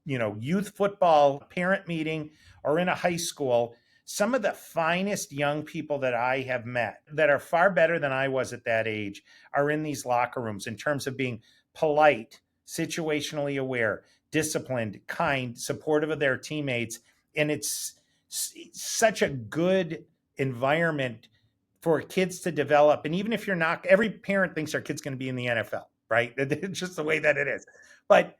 youth football parent meeting or in a high school, some of the finest young people that I have met that are far better than I was at that age are in these locker rooms in terms of being polite, situationally aware, disciplined, kind, supportive of their teammates. And it's such a good environment for kids to develop. And even if you're not, every parent thinks their kid's going to be in the NFL, right? It's just the way that it is. But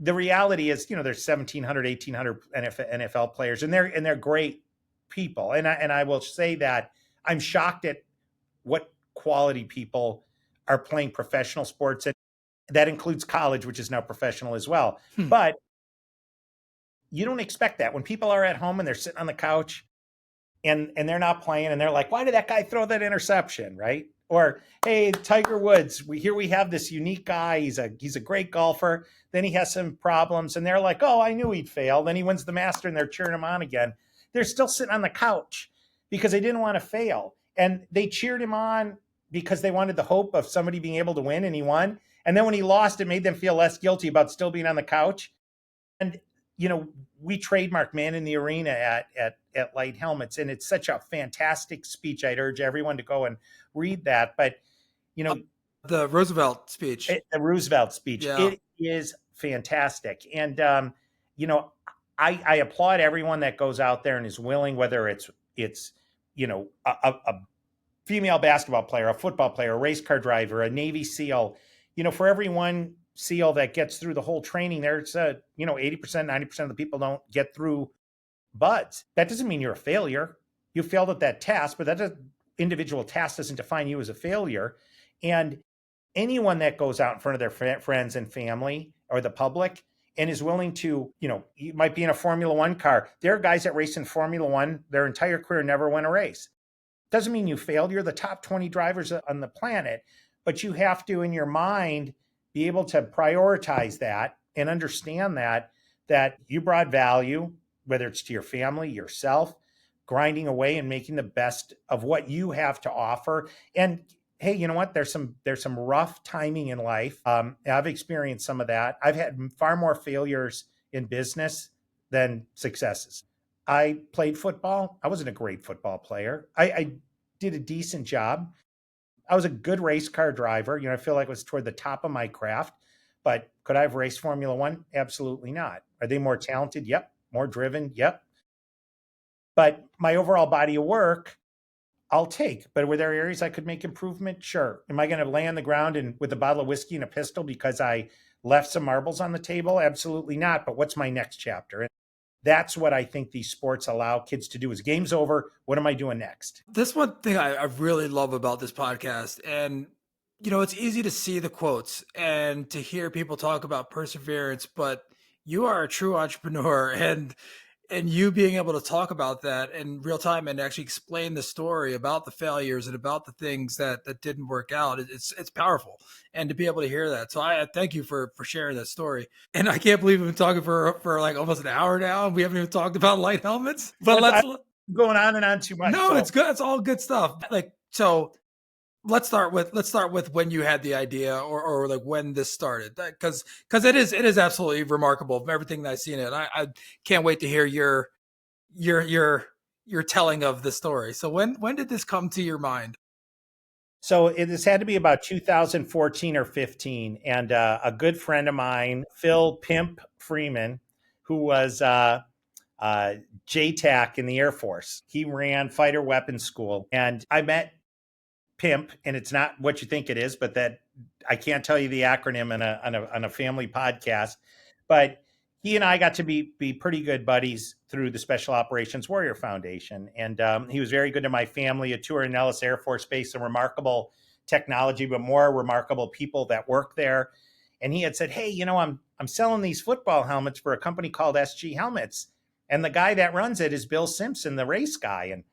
the reality is, there's 1,700, 1,800 NFL players, and they're great people. And I will say that I'm shocked at what quality people are playing professional sports, and that includes college, which is now professional as well. But you don't expect that when people are at home and they're sitting on the couch and they're not playing, and they're like, why did that guy throw that interception, right? Or, hey, Tiger Woods, we have this unique guy. He's a great golfer. Then he has some problems, and they're like, oh, I knew he'd fail. Then he wins the Master, and they're cheering him on again. They're still sitting on the couch because they didn't want to fail, and they cheered him on because they wanted the hope of somebody being able to win, and he won. And then when he lost, it made them feel less guilty about still being on the couch. And we trademark man in the arena at Light Helmets, and it's such a fantastic speech. I'd urge everyone to go and read that. But the Roosevelt speech, yeah. It is fantastic. And I applaud everyone that goes out there and is willing, whether it's a female basketball player, a football player, a race car driver, a Navy SEAL. For every one SEAL that gets through the whole training, there's 80%, 90% of the people don't get through BUDS. That doesn't mean you're a failure. You failed at that task, but that individual task doesn't define you as a failure. And anyone that goes out in front of their friends and family or the public and is willing to, you might be in a Formula One car. There are guys that race in Formula One, their entire career never win a race. Doesn't mean you failed. You're the top 20 drivers on the planet, but you have to, in your mind, be able to prioritize that and understand that you brought value, whether it's to your family, yourself, grinding away and making the best of what you have to offer. And hey, you know what? There's some rough timing in life. I've experienced some of that. I've had far more failures in business than successes. I played football. I wasn't a great football player. I did a decent job. I was a good race car driver. I feel like I was toward the top of my craft, but could I have raced Formula One? Absolutely not. Are they more talented? Yep. More driven? Yep. But my overall body of work, I'll take. But were there areas I could make improvement? Sure. Am I going to lay on the ground and with a bottle of whiskey and a pistol because I left some marbles on the table? Absolutely not. But what's my next chapter? And that's what I think these sports allow kids to do. Is game's over. What am I doing next? This one thing I really love about this podcast, and it's easy to see the quotes and to hear people talk about perseverance, but you are a true entrepreneur, and you being able to talk about that in real time and actually explain the story about the failures and about the things that didn't work out, it's powerful. And to be able to hear that. So I thank you for sharing that story. And I can't believe we've been talking for like almost an hour now, and we haven't even talked about light helmets. But let's going on and on too much. No, it's good. It's all good stuff. So let's start with when you had the idea or like when this started, because it is absolutely remarkable from everything that I've seen it. I can't wait to hear your telling of the story. So when did this come to your mind? So this had to be about 2014 or 15. And a good friend of mine, Phil Pimp Freeman, who was JTAC in the Air Force, he ran fighter weapons school. And I met Pimp, and it's not what you think it is, but that I can't tell you the acronym on a family podcast. But he and I got to be pretty good buddies through the Special Operations Warrior Foundation. And he was very good to my family, a tour in Nellis Air Force Base, some remarkable technology, but more remarkable people that work there. And he had said, hey, I'm selling these football helmets for a company called SG Helmets. And the guy that runs it is Bill Simpson, the race guy. And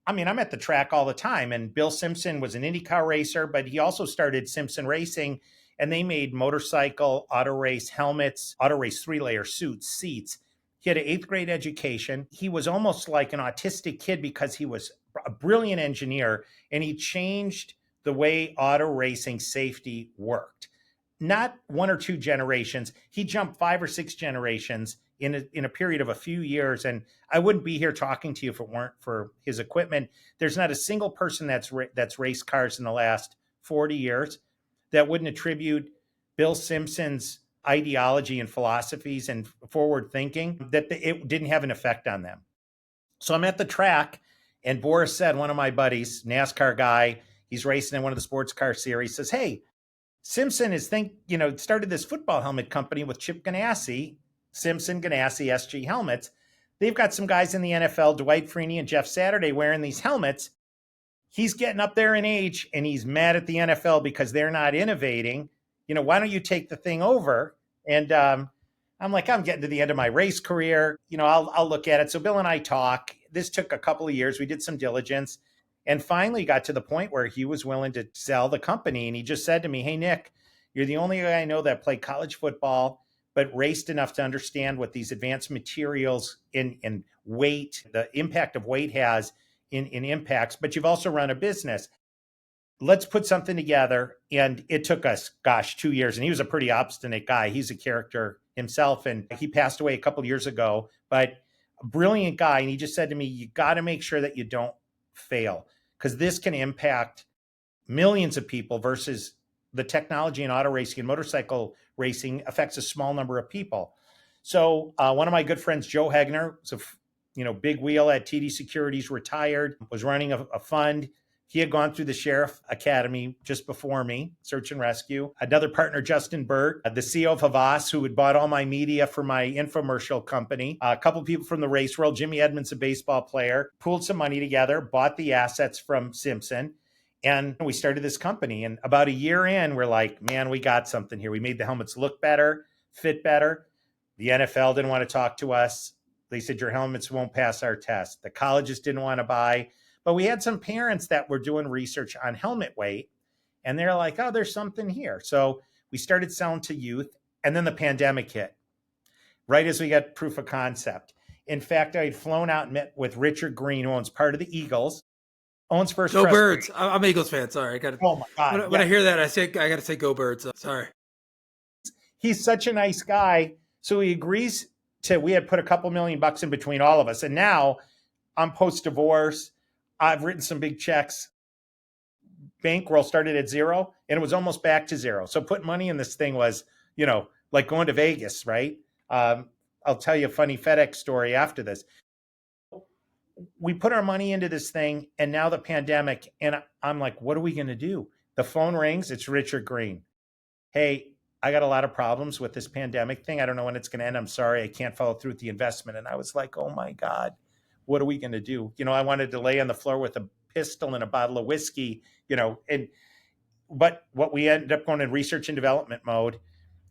I'm at the track all the time. And Bill Simpson was an IndyCar racer, but he also started Simpson Racing. And they made motorcycle, auto race helmets, auto race 3-layer suits, seats. He had an 8th grade education. He was almost like an autistic kid because he was a brilliant engineer, and he changed the way auto racing safety worked. Not 1 or 2 generations. He jumped 5 or 6 generations in a period of a few years. And I wouldn't be here talking to you if it weren't for his equipment. There's not a single person that's raced cars in the last 40 years that wouldn't attribute Bill Simpson's ideology and philosophies and forward thinking, that it didn't have an effect on them. So I'm at the track, and Boris said, one of my buddies, NASCAR guy, he's racing in one of the sports car series, says, hey, Simpson started this football helmet company with Chip Ganassi, Simpson, Ganassi, SG Helmets. They've got some guys in the NFL, Dwight Freeney and Jeff Saturday, wearing these helmets. He's getting up there in age and he's mad at the NFL because they're not innovating. Why don't you take the thing over? And I'm like, I'm getting to the end of my race career. I'll look at it. So Bill and I talk. This took a couple of years. We did some diligence and finally got to the point where he was willing to sell the company. And he just said to me, hey, Nick, you're the only guy I know that played college football, but raced enough to understand what these advanced materials in weight, the impact of weight has in impacts, but you've also run a business. Let's put something together. And it took us, 2 years. And he was a pretty obstinate guy. He's a character himself. And he passed away a couple of years ago, but a brilliant guy. And he just said to me, you got to make sure that you don't fail because this can impact millions of people versus the technology in auto racing and motorcycle racing affects a small number of people. So one of my good friends, Joe Hegner, was a big wheel at TD Securities, retired, was running a fund. He had gone through the Sheriff Academy just before me, search and rescue. Another partner, Justin Burt, the CEO of Havas, who had bought all my media for my infomercial company. A couple people from the race world, Jimmy Edmonds, a baseball player, pooled some money together, bought the assets from Simpson, and we started this company. And about a year in, we're like, man, we got something here. We made the helmets look better, fit better. The NFL didn't want to talk to us. They said, your helmets won't pass our test. The colleges didn't want to buy. But we had some parents that were doing research on helmet weight. And they're like, oh, there's something here. So we started selling to youth. And then the pandemic hit, right as we got proof of concept. In fact, I had flown out and met with Richard Green, who owns part of the Eagles. Owns First Go Trust. Birds. I'm an Eagles fan. Sorry. Oh, my God. When I hear that, I got to say Go Birds. Sorry. He's such a nice guy. So he agrees we had put a couple $1 million in between all of us. And now I'm post-divorce. I've written some big checks. Bankroll started at zero and it was almost back to zero. So putting money in this thing was, like going to Vegas, right? I'll tell you a funny FedEx story after this. We put our money into this thing and now the pandemic, and I'm like, what are we going to do? The phone rings. It's Richard Green. Hey, I got a lot of problems with this pandemic thing. I don't know when it's going to end. I'm sorry. I can't follow through with the investment. And I was like, oh my God, what are we going to do? I wanted to lay on the floor with a pistol and a bottle of whiskey, but what we ended up going in research and development mode,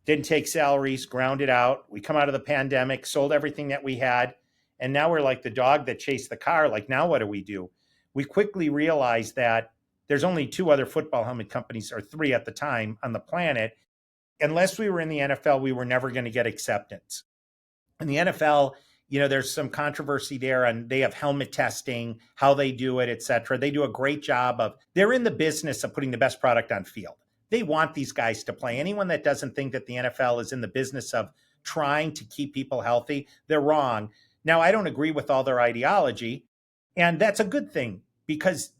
didn't take salaries, grounded out. We come out of the pandemic, sold everything that we had. And now we're like the dog that chased the car. Like, now what do? We quickly realized that there's only 2 other football helmet companies, or 3 at the time, on the planet. Unless we were in the NFL, we were never going to get acceptance. In the NFL, there's some controversy there, and they have helmet testing, how they do it, et cetera. They do a great job they're in the business of putting the best product on field. They want these guys to play. Anyone that doesn't think that the NFL is in the business of trying to keep people healthy, they're wrong. Now, I don't agree with all their ideology, and that's a good thing because,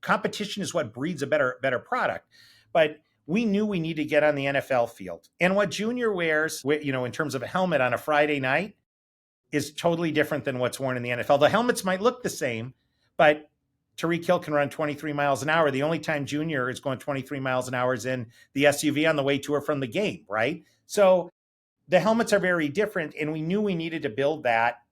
competition is what breeds a better product. But we knew we needed to get on the NFL field. And what Junior wears, in terms of a helmet on a Friday night is totally different than what's worn in the NFL. The helmets might look the same, but Tyreek Hill can run 23 miles an hour. The only time Junior is going 23 miles an hour is in the SUV on the way to or from the game, right? So the helmets are very different, and we knew we needed to build that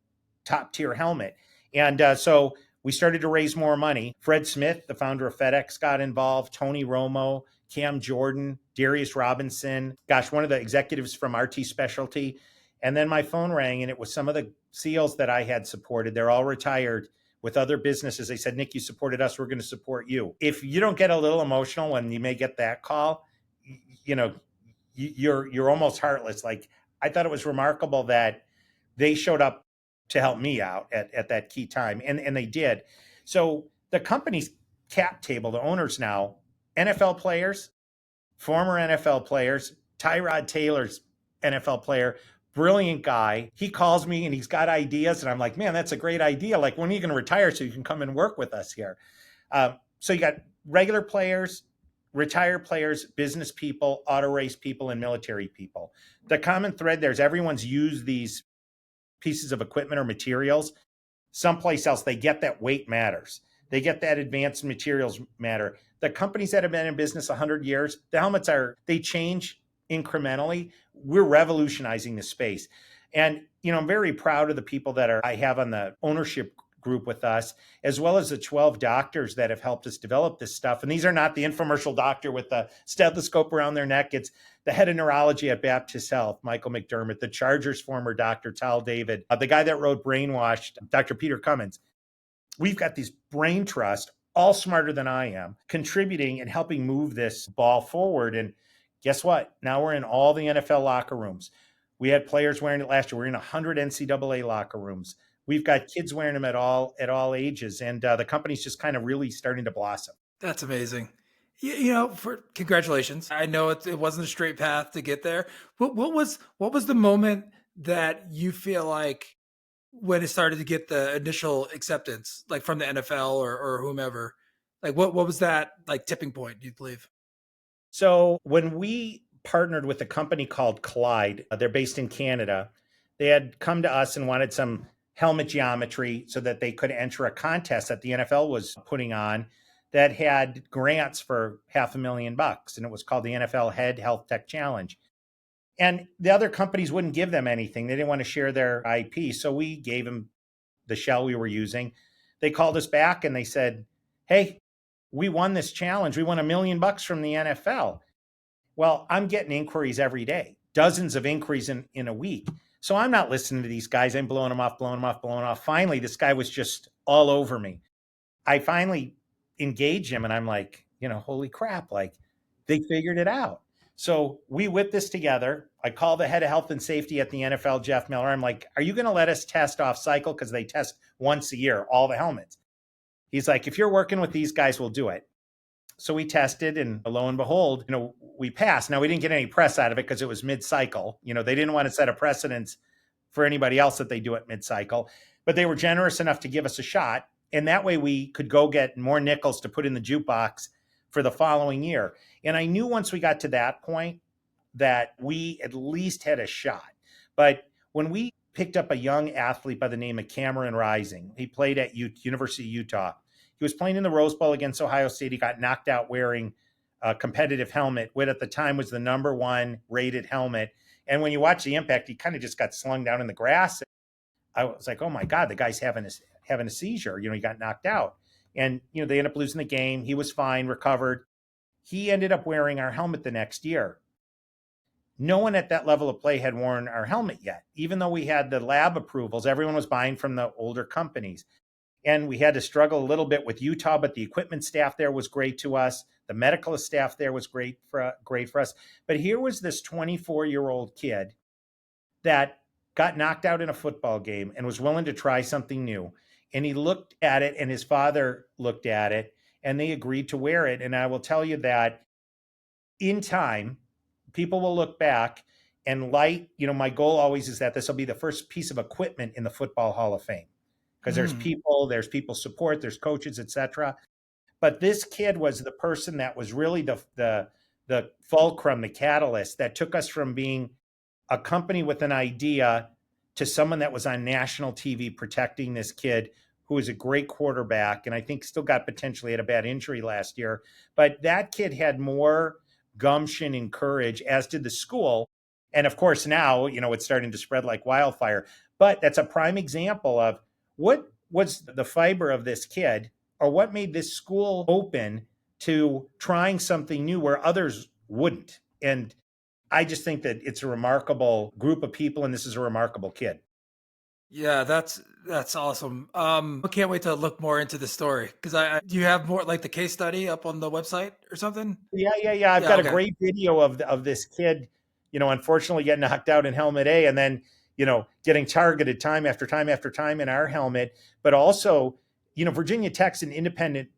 top-tier helmet. And so we started to raise more money. Fred Smith, the founder of FedEx, got involved. Tony Romo, Cam Jordan, Darius Robinson, one of the executives from RT Specialty. And then my phone rang, and it was some of the SEALs that I had supported. They're all retired with other businesses. They said, Nick, you supported us. We're going to support you. If you don't get a little emotional when you may get that call, you're almost heartless. Like, I thought it was remarkable that they showed up to help me out at that key time. And they did. So the company's cap table, the owners now, NFL players, former NFL players, Tyrod Taylor's NFL player, brilliant guy. He calls me and he's got ideas. And I'm like, man, that's a great idea. Like, when are you going to retire so you can come and work with us here? So you got regular players, retired players, business people, auto race people, and military people. The common thread there is everyone's used these pieces of equipment or materials someplace else. They get that weight matters. They get that advanced materials matter. The companies that have been in business 100 years, the helmets they change incrementally. We're revolutionizing the space. And, I'm very proud of the people that I have on the ownership group with us, as well as the 12 doctors that have helped us develop this stuff. And these are not the infomercial doctor with the stethoscope around their neck. It's the head of neurology at Baptist Health, Michael McDermott, the Chargers former doctor, Tal David, the guy that wrote Brainwashed, Dr. Peter Cummins. We've got these brain trust, all smarter than I am, contributing and helping move this ball forward. And guess what? Now we're in all the NFL locker rooms. We had players wearing it last year. We're in 100 NCAA locker rooms. We've got kids wearing them at all ages, and the company's just kind of really starting to blossom. That's amazing. For congratulations. I know it wasn't a straight path to get there. What was the moment that you feel like when it started to get the initial acceptance, like from the NFL or whomever? Like what was that like tipping point, do you believe? So when we partnered with a company called Collide, they're based in Canada. They had come to us and wanted some helmet geometry so that they could enter a contest that the NFL was putting on that had grants for $500,000. And it was called the NFL Head Health Tech Challenge. And the other companies wouldn't give them anything. They didn't want to share their IP. So we gave them the shell we were using. They called us back and they said, hey, we won this challenge. We won $1 million from the NFL. Well, I'm getting inquiries every day, dozens of inquiries in a week. So I'm not listening to these guys. I'm blowing them off. Finally, this guy was just all over me. I finally engage him and I'm like, holy crap, like they figured it out. So we whip this together. I call the head of health and safety at the NFL, Jeff Miller. I'm like, are you going to let us test off cycle? Because they test once a year, all the helmets. He's like, if you're working with these guys, we'll do it. So we tested and lo and behold, we passed. Now we didn't get any press out of it because it was mid-cycle. They didn't want to set a precedence for anybody else that they do it mid-cycle, but they were generous enough to give us a shot. And that way we could go get more nickels to put in the jukebox for the following year. And I knew once we got to that point that we at least had a shot. But when we picked up a young athlete by the name of Cameron Rising, he played at University of Utah. He was playing in the Rose Bowl against Ohio State. He got knocked out wearing a competitive helmet, which at the time was the number 1 rated helmet. And when you watch the impact, he kind of just got slung down in the grass. I was like, oh my God, the guy's having a seizure. He got knocked out. And, they ended up losing the game. He was fine, recovered. He ended up wearing our helmet the next year. No one at that level of play had worn our helmet yet. Even though we had the lab approvals, everyone was buying from the older companies. And we had to struggle a little bit with Utah, but the equipment staff there was great to us. The medical staff there was great for us. But here was this 24-year-old kid that got knocked out in a football game and was willing to try something new. And he looked at it and his father looked at it and they agreed to wear it. And I will tell you that in time, people will look back and my goal always is that this will be the first piece of equipment in the Football Hall of Fame. Because there's people support, there's coaches, etc. But this kid was the person that was really the fulcrum, the catalyst that took us from being a company with an idea to someone that was on national TV protecting this kid who was a great quarterback and I think still got potentially had a bad injury last year. But that kid had more gumption and courage, as did the school. And of course, now, it's starting to spread like wildfire. But that's a prime example of what was the fiber of this kid, or what made this school open to trying something new where others wouldn't. And I just think that it's a remarkable group of people, and this is a remarkable kid. Yeah, that's awesome. I can't wait to look more into the story because do you have more like the case study up on the website or something? Yeah. I've got a great video of this kid, unfortunately getting knocked out in helmet A and then, getting targeted time after time after time in our helmet. But also, Virginia Tech's an independent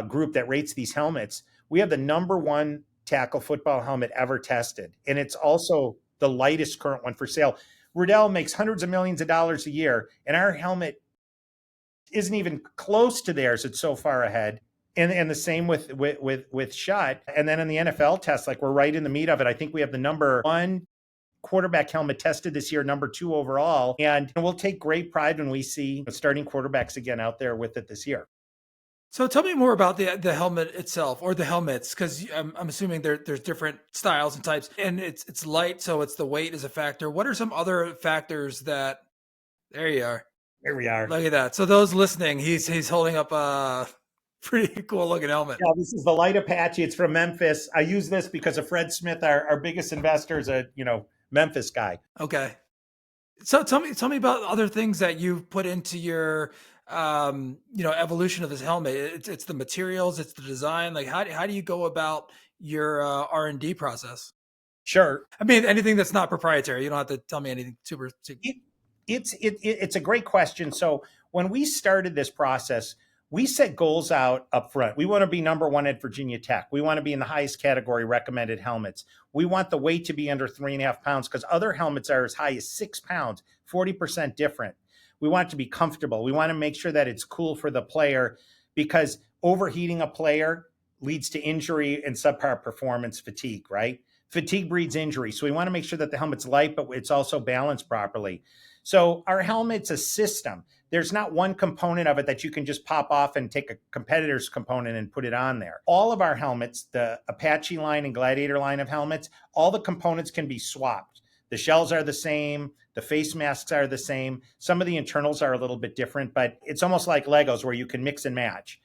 group that rates these helmets. We have the number 1 tackle football helmet ever tested. And it's also the lightest current one for sale. Riddell makes hundreds of millions of dollars a year, and our helmet isn't even close to theirs. It's so far ahead. And the same with shot. And then in the NFL test, like we're right in the meat of it. I think we have the number 1 quarterback helmet tested this year, number 2 overall. And we'll take great pride when we see starting quarterbacks again out there with it this year. So tell me more about the helmet itself or the helmets, because I'm assuming there's different styles and types, and it's light, so it's the weight is a factor. What are some other factors that? There you are. Here we are. Look at that. So those listening, he's holding up a pretty cool looking helmet. Yeah, this is the light Apache. It's from Memphis. I use this because of Fred Smith, our biggest investor, is a Memphis guy. Okay. So tell me about other things that you've put into your evolution of this helmet. It's the materials, it's the design. Like how do you go about your R&D process? Sure. I mean, anything that's not proprietary. You don't have to tell me anything super. It's a great question. So when we started this process, we set goals out up front. We want to be number one at Virginia Tech. We want to be in the highest category recommended helmets. We want the weight to be under 3.5 pounds because other helmets are as high as 6 pounds, 40% different. We want it to be comfortable. We want to make sure that it's cool for the player because overheating a player leads to injury and subpar performance fatigue, right? Fatigue breeds injury. So we want to make sure that the helmet's light, but it's also balanced properly. So our helmet's a system. There's not one component of it that you can just pop off and take a competitor's component and put it on there. All of our helmets, the Apache line and Gladiator line of helmets, all the components can be swapped. The shells are the same. The face masks are the same. Some of the internals are a little bit different, but it's almost like Legos where you can mix and match.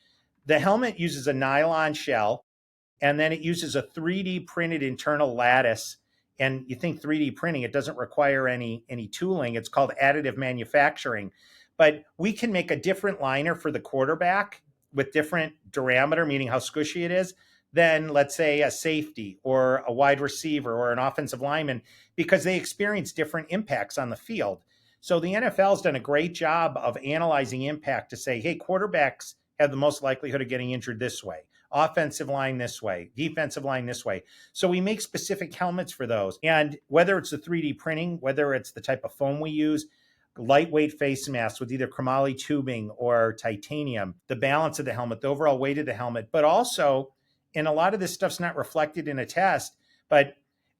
The helmet uses a nylon shell, and then it uses a 3D printed internal lattice. And you think 3D printing, it doesn't require any tooling. It's called additive manufacturing. But we can make a different liner for the quarterback with different diameter, meaning how squishy it is, than let's say a safety or a wide receiver or an offensive lineman, because they experience different impacts on the field. So the NFL's done a great job of analyzing impact to say, hey, quarterbacks have the most likelihood of getting injured this way. Offensive line this way, defensive line this way. So we make specific helmets for those. And whether it's the 3D printing, whether it's the type of foam we use, lightweight face masks with either chromoly tubing or titanium, the balance of the helmet, the overall weight of the helmet, but also, and a lot of this stuff's not reflected in a test, but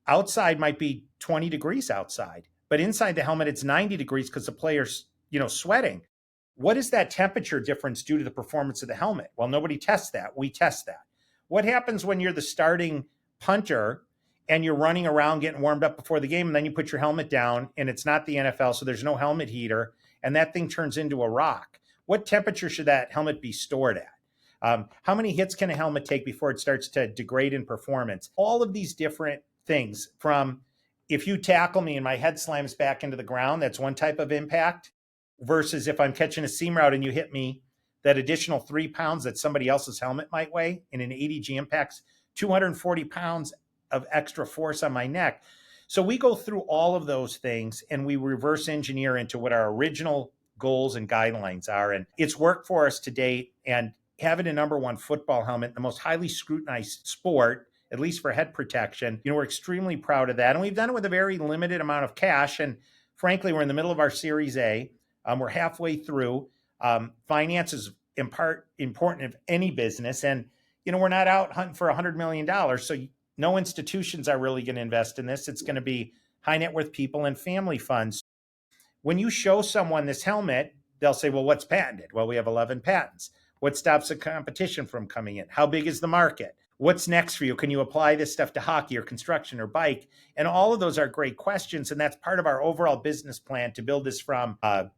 outside might be 20 degrees outside, but inside the helmet, it's 90 degrees because the player's, sweating. What is that temperature difference due to the performance of the helmet? Well, nobody tests that. We test that. What happens when you're the starting punter and you're running around getting warmed up before the game, and then you put your helmet down and it's not the NFL, so there's no helmet heater, and that thing turns into a rock? What temperature should that helmet be stored at? How many hits can a helmet take before it starts to degrade in performance? All of these different things, from if you tackle me and my head slams back into the ground, that's one type of impact, versus if I'm catching a seam route and you hit me, that additional 3 pounds that somebody else's helmet might weigh in an ADG impacts 240 pounds of extra force on my neck. So we go through all of those things and we reverse engineer into what our original goals and guidelines are. And it's worked for us to date. And having a number one football helmet, the most highly scrutinized sport, at least for head protection, we're extremely proud of that. And we've done it with a very limited amount of cash. And frankly, we're in the middle of our Series A. We're halfway through. Finance is in part important of any business. And, we're not out hunting for $100 million. So no institutions are really going to invest in this. It's going to be high net worth people and family funds. When you show someone this helmet, they'll say, well, what's patented? Well, we have 11 patents. What stops the competition from coming in? How big is the market? What's next for you? Can you apply this stuff to hockey or construction or bike? And all of those are great questions. And that's part of our overall business plan to build this from an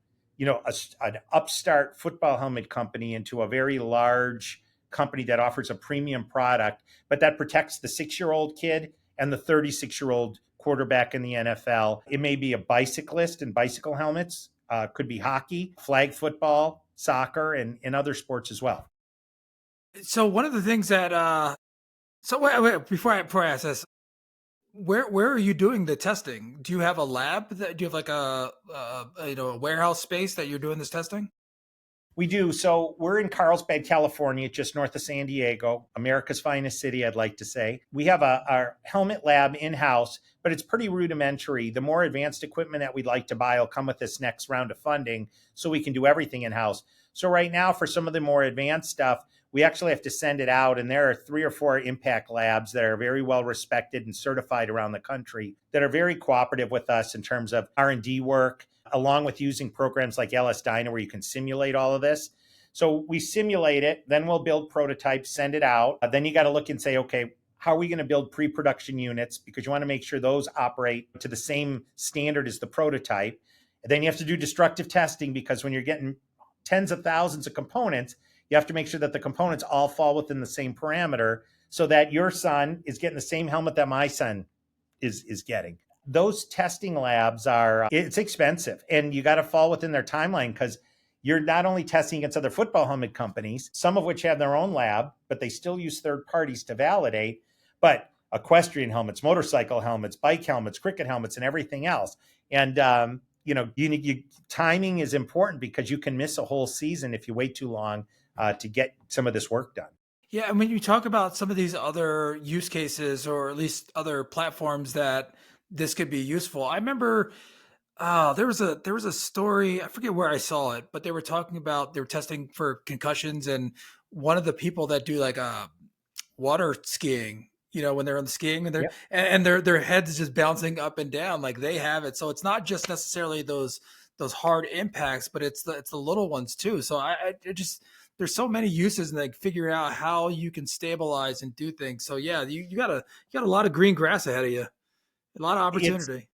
upstart football helmet company into a very large company that offers a premium product, but that protects the 6-year-old kid and the 36-year-old quarterback in the NFL. It may be a bicyclist and bicycle helmets, could be hockey, flag football, soccer, and other sports as well. So one of the things that, wait, before I ask this, where are you doing the testing? Do you have a lab? Do you have like a warehouse space that you're doing this testing? We do. So we're in Carlsbad, California, just north of San Diego, America's finest city, I'd like to say. We have our helmet lab in-house, but it's pretty rudimentary. The more advanced equipment that we'd like to buy will come with this next round of funding so we can do everything in-house. So right now, for some of the more advanced stuff, we actually have to send it out. And there are 3 or 4 impact labs that are very well respected and certified around the country that are very cooperative with us in terms of R&D work, along with using programs like LS Dyna where you can simulate all of this. So we simulate it, then we'll build prototypes, send it out. Then you got to look and say, okay, how are we going to build pre-production units? Because you want to make sure those operate to the same standard as the prototype. And then you have to do destructive testing, because when you're getting tens of thousands of components, you have to make sure that the components all fall within the same parameter, so that your son is getting the same helmet that my son is getting. Those testing labs it's expensive, and you got to fall within their timeline, because you're not only testing against other football helmet companies, some of which have their own lab, but they still use third parties to validate, but equestrian helmets, motorcycle helmets, bike helmets, cricket helmets, and everything else. And, timing is important, because you can miss a whole season if you wait too long to get some of this work done. Yeah, and when you talk about some of these other use cases, or at least other platforms that this could be useful, I remember there was a story, I forget where I saw it, but they were testing for concussions, and one of the people that do like water skiing, when they're on the skiing, and Yep. their heads just bouncing up and down, like they have it. So it's not just necessarily those hard impacts, but it's the little ones too. So I just, there's so many uses, and like figuring out how you can stabilize and do things. So yeah, you got a lot of green grass ahead of you, a lot of opportunity.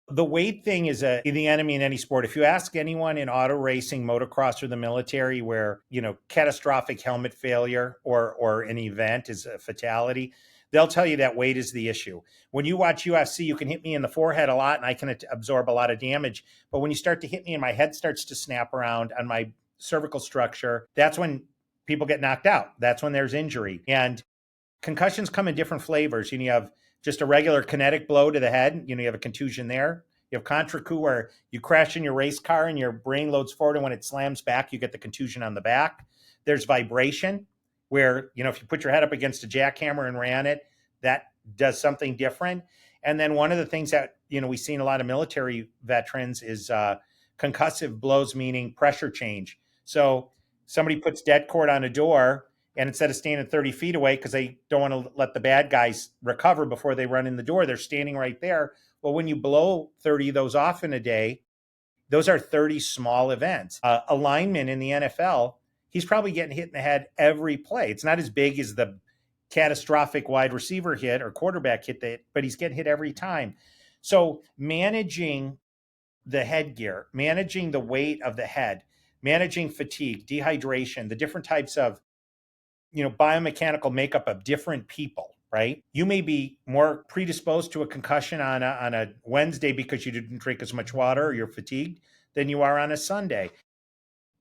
The weight thing is the enemy in any sport. If you ask anyone in auto racing, motocross, or the military, where catastrophic helmet failure or an event is a fatality, they'll tell you that weight is the issue. When you watch UFC, you can hit me in the forehead a lot, and I can absorb a lot of damage. But when you start to hit me and my head starts to snap around on my cervical structure, that's when people get knocked out. That's when there's injury. And concussions come in different flavors. You have just a regular kinetic blow to the head. You have a contusion there. You have contra coup, where you crash in your race car and your brain loads forward, and when it slams back, you get the contusion on the back. There's vibration, where, if you put your head up against a jackhammer and ran it, that does something different. And then one of the things that, we've seen a lot of military veterans is concussive blows, meaning pressure change. So somebody puts dead cord on a door, and instead of standing 30 feet away, because they don't want to let the bad guys recover before they run in the door, they're standing right there. Well, when you blow 30 of those off in a day, those are 30 small events. A lineman in the NFL, he's probably getting hit in the head every play. It's not as big as the catastrophic wide receiver hit or quarterback hit, but he's getting hit every time. So managing the headgear, managing the weight of the head, managing fatigue, dehydration, the different types of biomechanical makeup of different people, right? You may be more predisposed to a concussion on a Wednesday because you didn't drink as much water or you're fatigued than you are on a Sunday.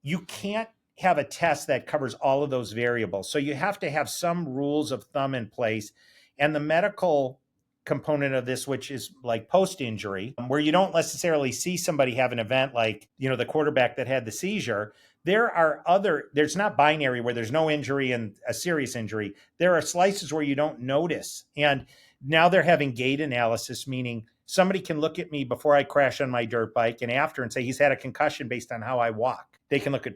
You can't have a test that covers all of those variables. So you have to have some rules of thumb in place. And the medical component of this, which is like post-injury, where you don't necessarily see somebody have an event like, the quarterback that had the seizure. There's not binary where there's no injury and a serious injury. There are slices where you don't notice. And now they're having gait analysis, meaning somebody can look at me before I crash on my dirt bike and after and say he's had a concussion based on how I walk. They can look at,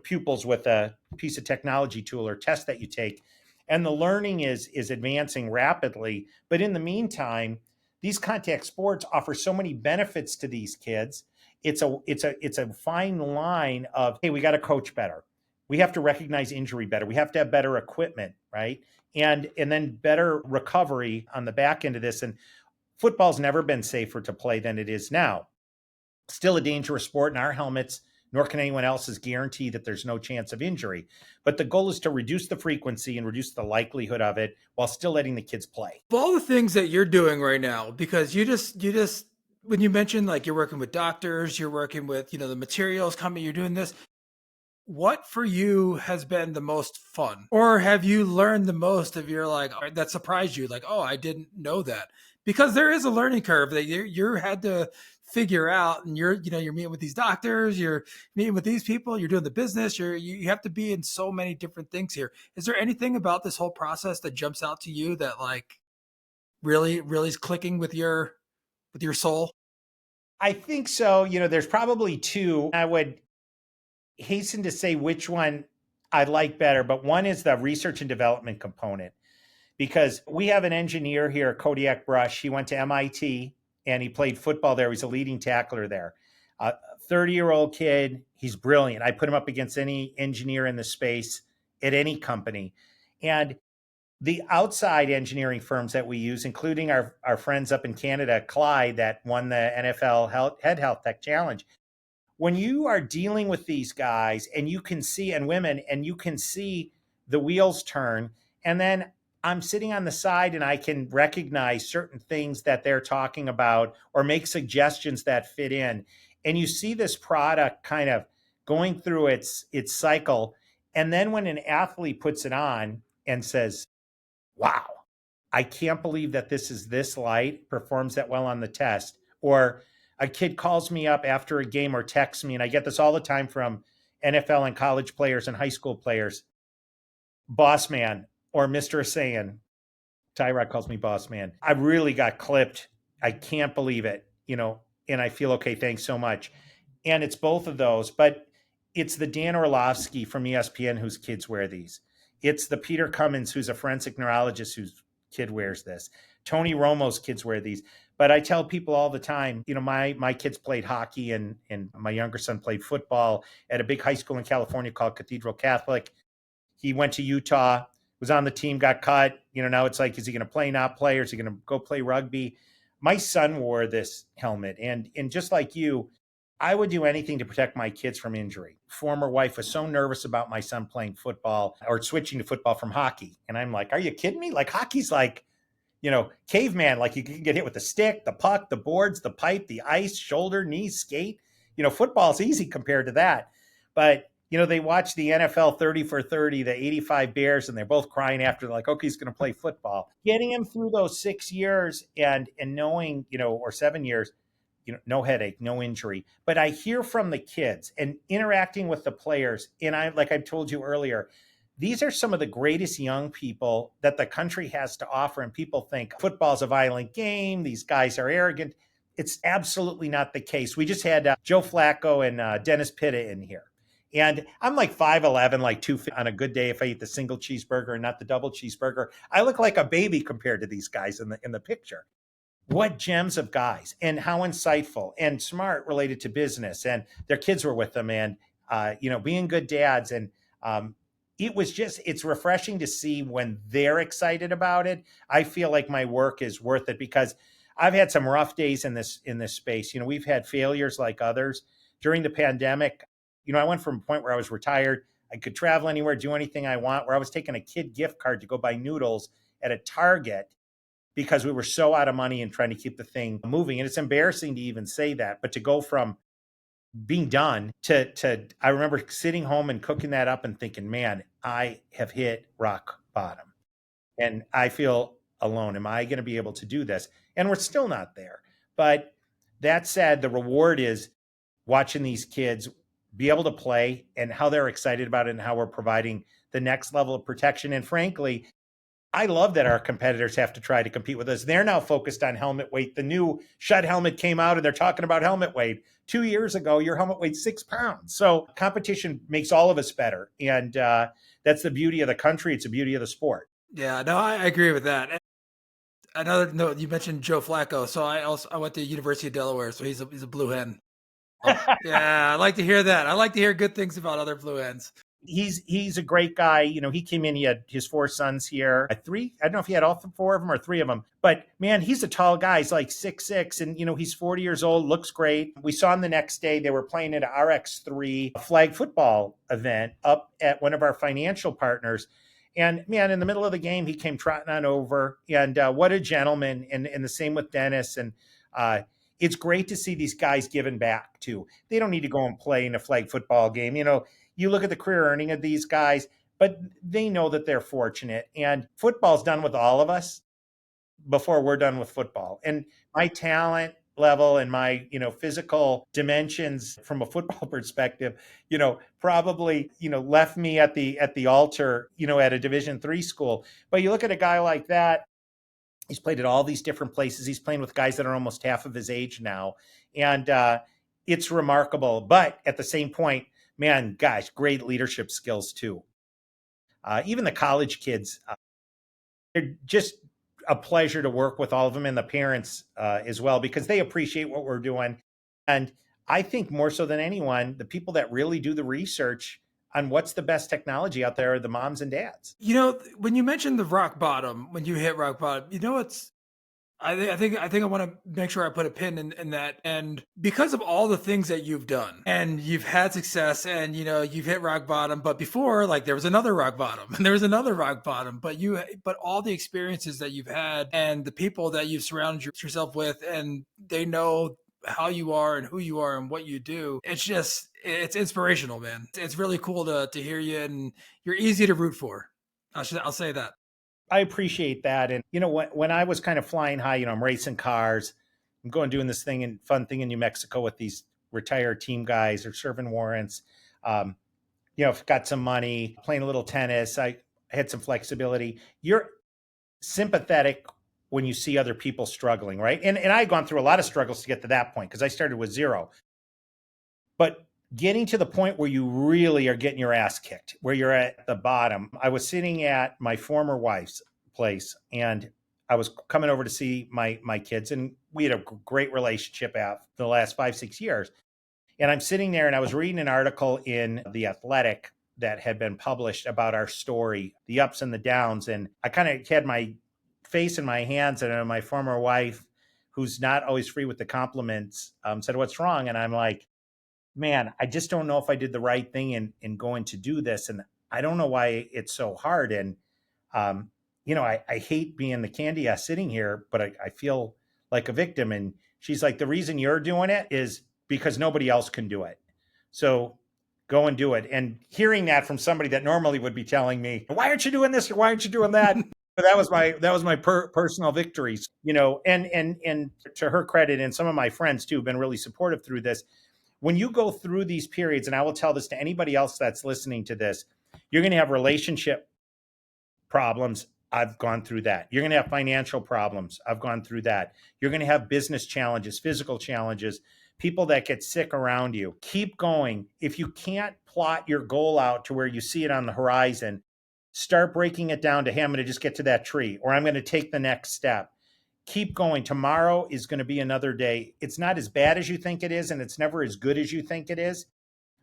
pupils with a piece of technology tool or test that you take. And the learning is advancing rapidly. But in the meantime, these contact sports offer so many benefits to these kids. It's a fine line of, hey, we got to coach better. We have to recognize injury better. We have to have better equipment, right? And then better recovery on the back end of this. And football's never been safer to play than it is now. Still a dangerous sport, and our helmets, nor can anyone else's, guarantee that there's no chance of injury. But the goal is to reduce the frequency and reduce the likelihood of it while still letting the kids play. Of all the things that you're doing right now, because you just when you mentioned like you're working with doctors, you're working with, the materials company, you're doing this. What for you has been the most fun? Or have you learned the most of your that surprised you? Like, oh, I didn't know that. Because there is a learning curve that you had to figure out, and you're meeting with these doctors, you're meeting with these people, you're doing the business, you have to be in so many different things here. Is there anything about this whole process that jumps out to you that really is clicking with your soul? I think so. There's probably two. I would hasten to say which one I like better, but one is the research and development component, because we have an engineer here, Kodiak Brush. He went to MIT and he played football there. He's a leading tackler there. A 30-year-old kid. He's brilliant. I put him up against any engineer in the space at any company. And the outside engineering firms that we use, including our friends up in Canada, Clyde, that won the NFL Head Health Tech Challenge, when you are dealing with these guys and you can see, and women, and you can see the wheels turn, and then I'm sitting on the side and I can recognize certain things that they're talking about or make suggestions that fit in. And you see this product kind of going through its cycle. And then when an athlete puts it on and says, wow, I can't believe that this is this light, performs that well on the test. Or a kid calls me up after a game or texts me, and I get this all the time from NFL and college players and high school players, boss man or Mr. Esayian. Tyrod calls me boss man. I really got clipped. I can't believe it, and I feel okay. Thanks so much. And it's both of those, but it's the Dan Orlovsky from ESPN whose kids wear these. It's the Peter Cummins, who's a forensic neurologist whose kid wears this. Tony Romo's kids wear these. But I tell people all the time, my kids played hockey and my younger son played football at a big high school in California called Cathedral Catholic. He went to Utah, was on the team, got cut. Now it's like, is he going to play, not play, or is he going to go play rugby? My son wore this helmet. And just like you, I would do anything to protect my kids from injury. Former wife was so nervous about my son playing football or switching to football from hockey. And I'm like, are you kidding me? Like, hockey's like, caveman, like you can get hit with the stick, the puck, the boards, the pipe, the ice, shoulder, knee, skate. Football's easy compared to that. But, they watch the NFL 30 for 30, the 85 Bears, and they're both crying after, like, okay, he's going to play football. Getting him through those 6 years and knowing, or 7 years, no headache, no injury. But I hear from the kids and interacting with the players. And like I told you earlier, these are some of the greatest young people that the country has to offer. And people think football's a violent game. These guys are arrogant. It's absolutely not the case. We just had Joe Flacco and Dennis Pitta in here. And I'm like 5'11", like 250 on a good day if I eat the single cheeseburger and not the double cheeseburger. I look like a baby compared to these guys in the picture. What gems of guys, and how insightful and smart related to business, and their kids were with them, and being good dads. And it's refreshing to see when they're excited about it. I feel like my work is worth it because I've had some rough days in this space. We've had failures like others during the pandemic. I went from a point where I was retired. I could travel anywhere, do anything I want, where I was taking a kid gift card to go buy noodles at a Target because we were so out of money and trying to keep the thing moving. And it's embarrassing to even say that, but to go from being done to I remember sitting home and cooking that up and thinking, man, I have hit rock bottom and I feel alone. Am I going to be able to do this? And we're still not there. But that said, the reward is watching these kids be able to play and how they're excited about it and how we're providing the next level of protection. And frankly, I love that our competitors have to try to compete with us. They're now focused on helmet weight. The new Shed helmet came out and they're talking about helmet weight. 2 years ago, your helmet weighed 6 pounds. So competition makes all of us better. And that's the beauty of the country. It's the beauty of the sport. Yeah, no, I agree with that. Another note, you mentioned Joe Flacco. So I went to University of Delaware, so he's a blue hen. Yeah, I like to hear that. I like to hear good things about other blue hens. He's a great guy. He came in, he had his 4 sons here. 3, I don't know if he had all 4 of them or 3 of them, but man, he's a tall guy. He's like 6'6", and he's 40 years old, looks great. We saw him the next day. They were playing at a RX3 flag football event up at one of our financial partners. And man, in the middle of the game, he came trotting on over, and what a gentleman. And the same with Dennis. And it's great to see these guys giving back too. They don't need to go and play in a flag football game. You look at the career earning of these guys, but they know that they're fortunate. And football's done with all of us before we're done with football. And my talent level and my, physical dimensions from a football perspective, probably, left me at the altar, at a Division III school. But you look at a guy like that, he's played at all these different places. He's playing with guys that are almost half of his age now. And it's remarkable. But at the same point, man, gosh, great leadership skills too. Even the college kids, they're just a pleasure to work with all of them, and the parents as well, because they appreciate what we're doing. And I think more so than anyone, the people that really do the research on what's the best technology out there are the moms and dads. When you mentioned the rock bottom, when you hit rock bottom, it's I think I want to make sure I put a pin in that. And because of all the things that you've done and you've had success and you've hit rock bottom, but before, like, there was another rock bottom and there was another rock bottom, but all the experiences that you've had and the people that you've surrounded yourself with, and they know how you are and who you are and what you do. It's inspirational, man. It's really cool to hear you, and you're easy to root for. I'll say that. I appreciate that. And, when I was kind of flying high, I'm racing cars, I'm going doing this fun thing in New Mexico with these retired team guys or serving warrants. Got some money, playing a little tennis. I had some flexibility. You're sympathetic when you see other people struggling, right? And I had gone through a lot of struggles to get to that point because I started with zero. But getting to the point where you really are getting your ass kicked, where you're at the bottom. I was sitting at my former wife's place, and I was coming over to see my kids, and we had a great relationship after the last 5-6 years. And I'm sitting there, and I was reading an article in The Athletic that had been published about our story, the ups and the downs. And I kind of had my face in my hands, and my former wife, who's not always free with the compliments, said, "What's wrong?" And I'm like, "Man, I just don't know if I did the right thing in going to do this. And I don't know why it's so hard. And, I hate being the candy ass sitting here, but I feel like a victim." And she's like, "The reason you're doing it is because nobody else can do it. So go and do it." And hearing that from somebody that normally would be telling me, "Why aren't you doing this? Or why aren't you doing that?" That was my personal victories, and to her credit, and some of my friends too have been really supportive through this. When you go through these periods, and I will tell this to anybody else that's listening to this, you're going to have relationship problems. I've gone through that. You're going to have financial problems. I've gone through that. You're going to have business challenges, physical challenges, people that get sick around you. Keep going. If you can't plot your goal out to where you see it on the horizon, start breaking it down to, "Hey, I'm going to just get to that tree," or "I'm going to take the next step." Keep going. Tomorrow is going to be another day. It's not as bad as you think it is, and it's never as good as you think it is,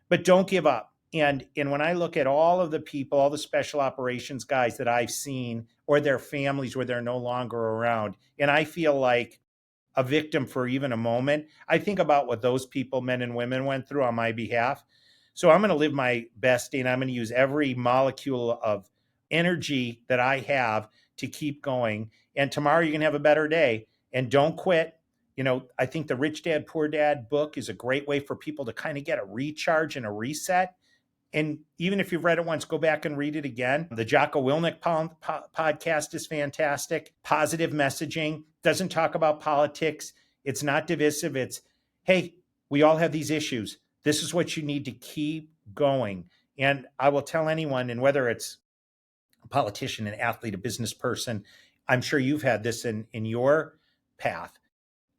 but don't give up. And when I look at all of the people, all the special operations guys that I've seen, or their families where they're no longer around, and I feel like a victim for even a moment, I think about what those people, men and women, went through on my behalf. So I'm going to live my best day, and I'm going to use every molecule of energy that I have to keep going. And tomorrow you're going to have a better day. And don't quit. I think the Rich Dad, Poor Dad book is a great way for people to kind of get a recharge and a reset. And even if you've read it once, go back and read it again. The Jocko Willink podcast is fantastic. Positive messaging, doesn't talk about politics. It's not divisive. It's, hey, we all have these issues. This is what you need to keep going. And I will tell anyone, and whether it's a politician, an athlete, a business person, I'm sure you've had this in your path.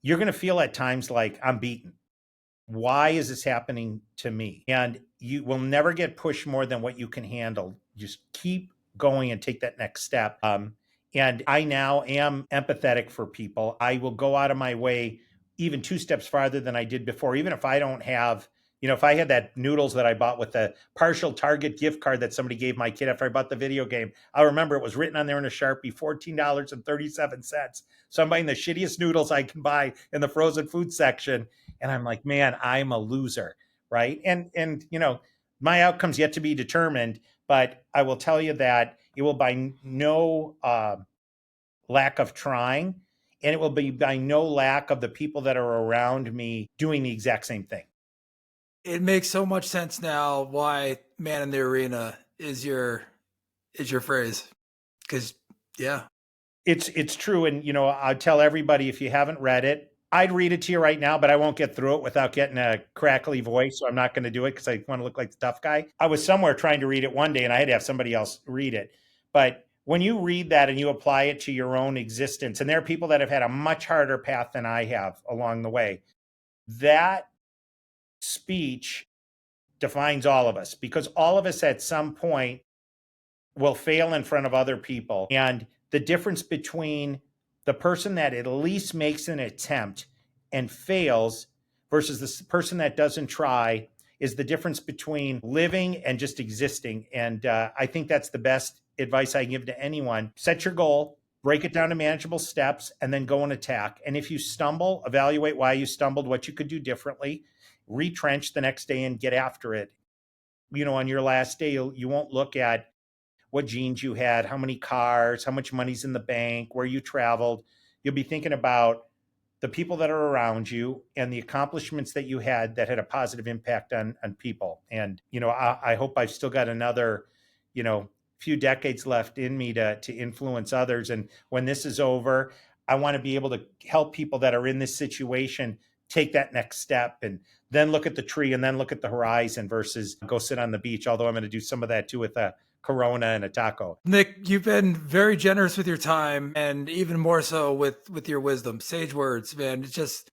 You're going to feel at times like, I'm beaten. Why is this happening to me? And you will never get pushed more than what you can handle. Just keep going and take that next step. And I now am empathetic for people. I will go out of my way even 2 steps farther than I did before, even if I don't have, if I had that noodles that I bought with the partial Target gift card that somebody gave my kid after I bought the video game, I remember it was written on there in a Sharpie, $14.37. So I'm buying the shittiest noodles I can buy in the frozen food section. And I'm like, man, I'm a loser, right? And my outcome's yet to be determined, but I will tell you that it will by no lack of trying, and it will be by no lack of the people that are around me doing the exact same thing. It makes so much sense now why "man in the arena" is your phrase. Because it's true. And I tell everybody, if you haven't read it, I'd read it to you right now, but I won't get through it without getting a crackly voice. So I'm not going to do it because I want to look like the tough guy. I was somewhere trying to read it one day, and I had to have somebody else read it. But when you read that and you apply it to your own existence, and there are people that have had a much harder path than I have along the way, that speech defines all of us, because all of us at some point will fail in front of other people. And the difference between the person that at least makes an attempt and fails versus this person that doesn't try is the difference between living and just existing. And I think that's the best advice I give to anyone. Set your goal, break it down to manageable steps, and then go and attack. And if you stumble, evaluate why you stumbled, what you could do differently, retrench the next day and get after it. On your last day, you won't look at what genes you had, how many cars, how much money's in the bank, where you traveled. You'll be thinking about the people that are around you and the accomplishments that you had that had a positive impact on people. And, I hope I've still got another, few decades left in me to influence others. And when this is over, I want to be able to help people that are in this situation take that next step and then look at the tree and then look at the horizon versus go sit on the beach. Although I'm going to do some of that too with a Corona and a taco. Nick, you've been very generous with your time and even more so with your wisdom. Sage words, man. It's just,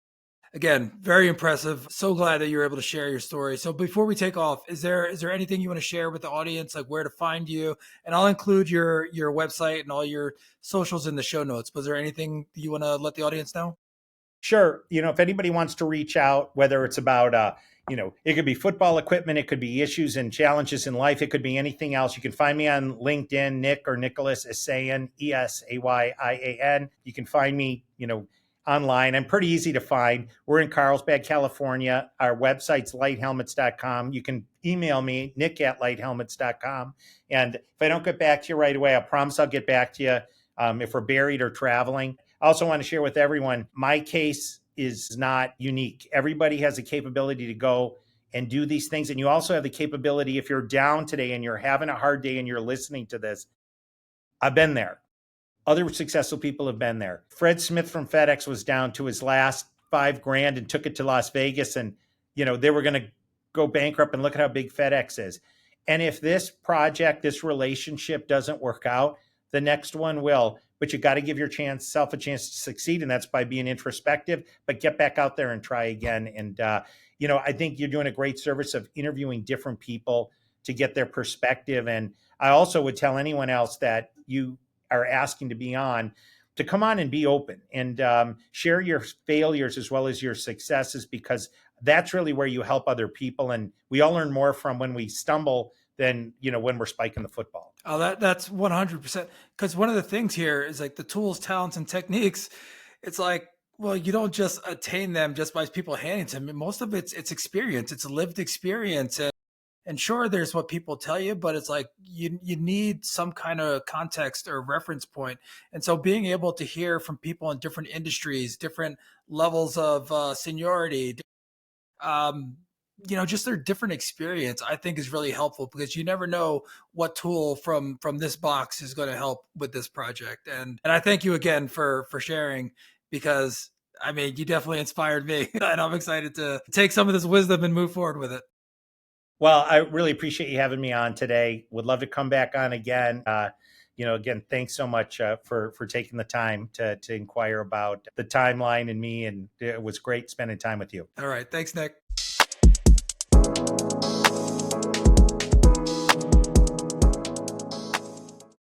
again, very impressive. So glad that you're able to share your story. So before we take off, is there anything you want to share with the audience, like where to find you? And I'll include your website and all your socials in the show notes. But is there anything you want to let the audience know? Sure. If anybody wants to reach out, whether it's about, it could be football equipment, it could be issues and challenges in life, it could be anything else. You can find me on LinkedIn, Nick or Nicholas Esayian, Esayyan. You can find me, online. I'm pretty easy to find. We're in Carlsbad, California. Our website's lighthelmets.com. You can email me, nick@lighthelmets.com. And if I don't get back to you right away, I promise I'll get back to you if we're buried or traveling. I also want to share with everyone, my case is not unique. Everybody has the capability to go and do these things. And you also have the capability, if you're down today and you're having a hard day and you're listening to this, I've been there. Other successful people have been there. Fred Smith from FedEx was down to his last $5,000 and took it to Las Vegas. And, they were going to go bankrupt, and look at how big FedEx is. And if this project, this relationship doesn't work out, the next one will. But you got to give yourself a chance to succeed. And that's by being introspective, but get back out there and try again. And, I think you're doing a great service of interviewing different people to get their perspective. And I also would tell anyone else that you are asking to be on to come on and be open and share your failures as well as your successes, because that's really where you help other people. And we all learn more from when we stumble than, when we're spiking the football. Oh, that's 100%. Because one of the things here is like the tools, talents, and techniques. It's like, well, you don't just attain them just by people handing to them. Most of it's experience. It's a lived experience. And sure, there's what people tell you, but it's like you need some kind of context or reference point. And so being able to hear from people in different industries, different levels of seniority, just their different experience, I think is really helpful, because you never know what tool from this box is going to help with this project. And I thank you again for sharing, because you definitely inspired me and I'm excited to take some of this wisdom and move forward with it. Well, I really appreciate you having me on today. Would love to come back on again. Again, thanks so much for taking the time to inquire about the timeline and me. And it was great spending time with you. All right. Thanks, Nick.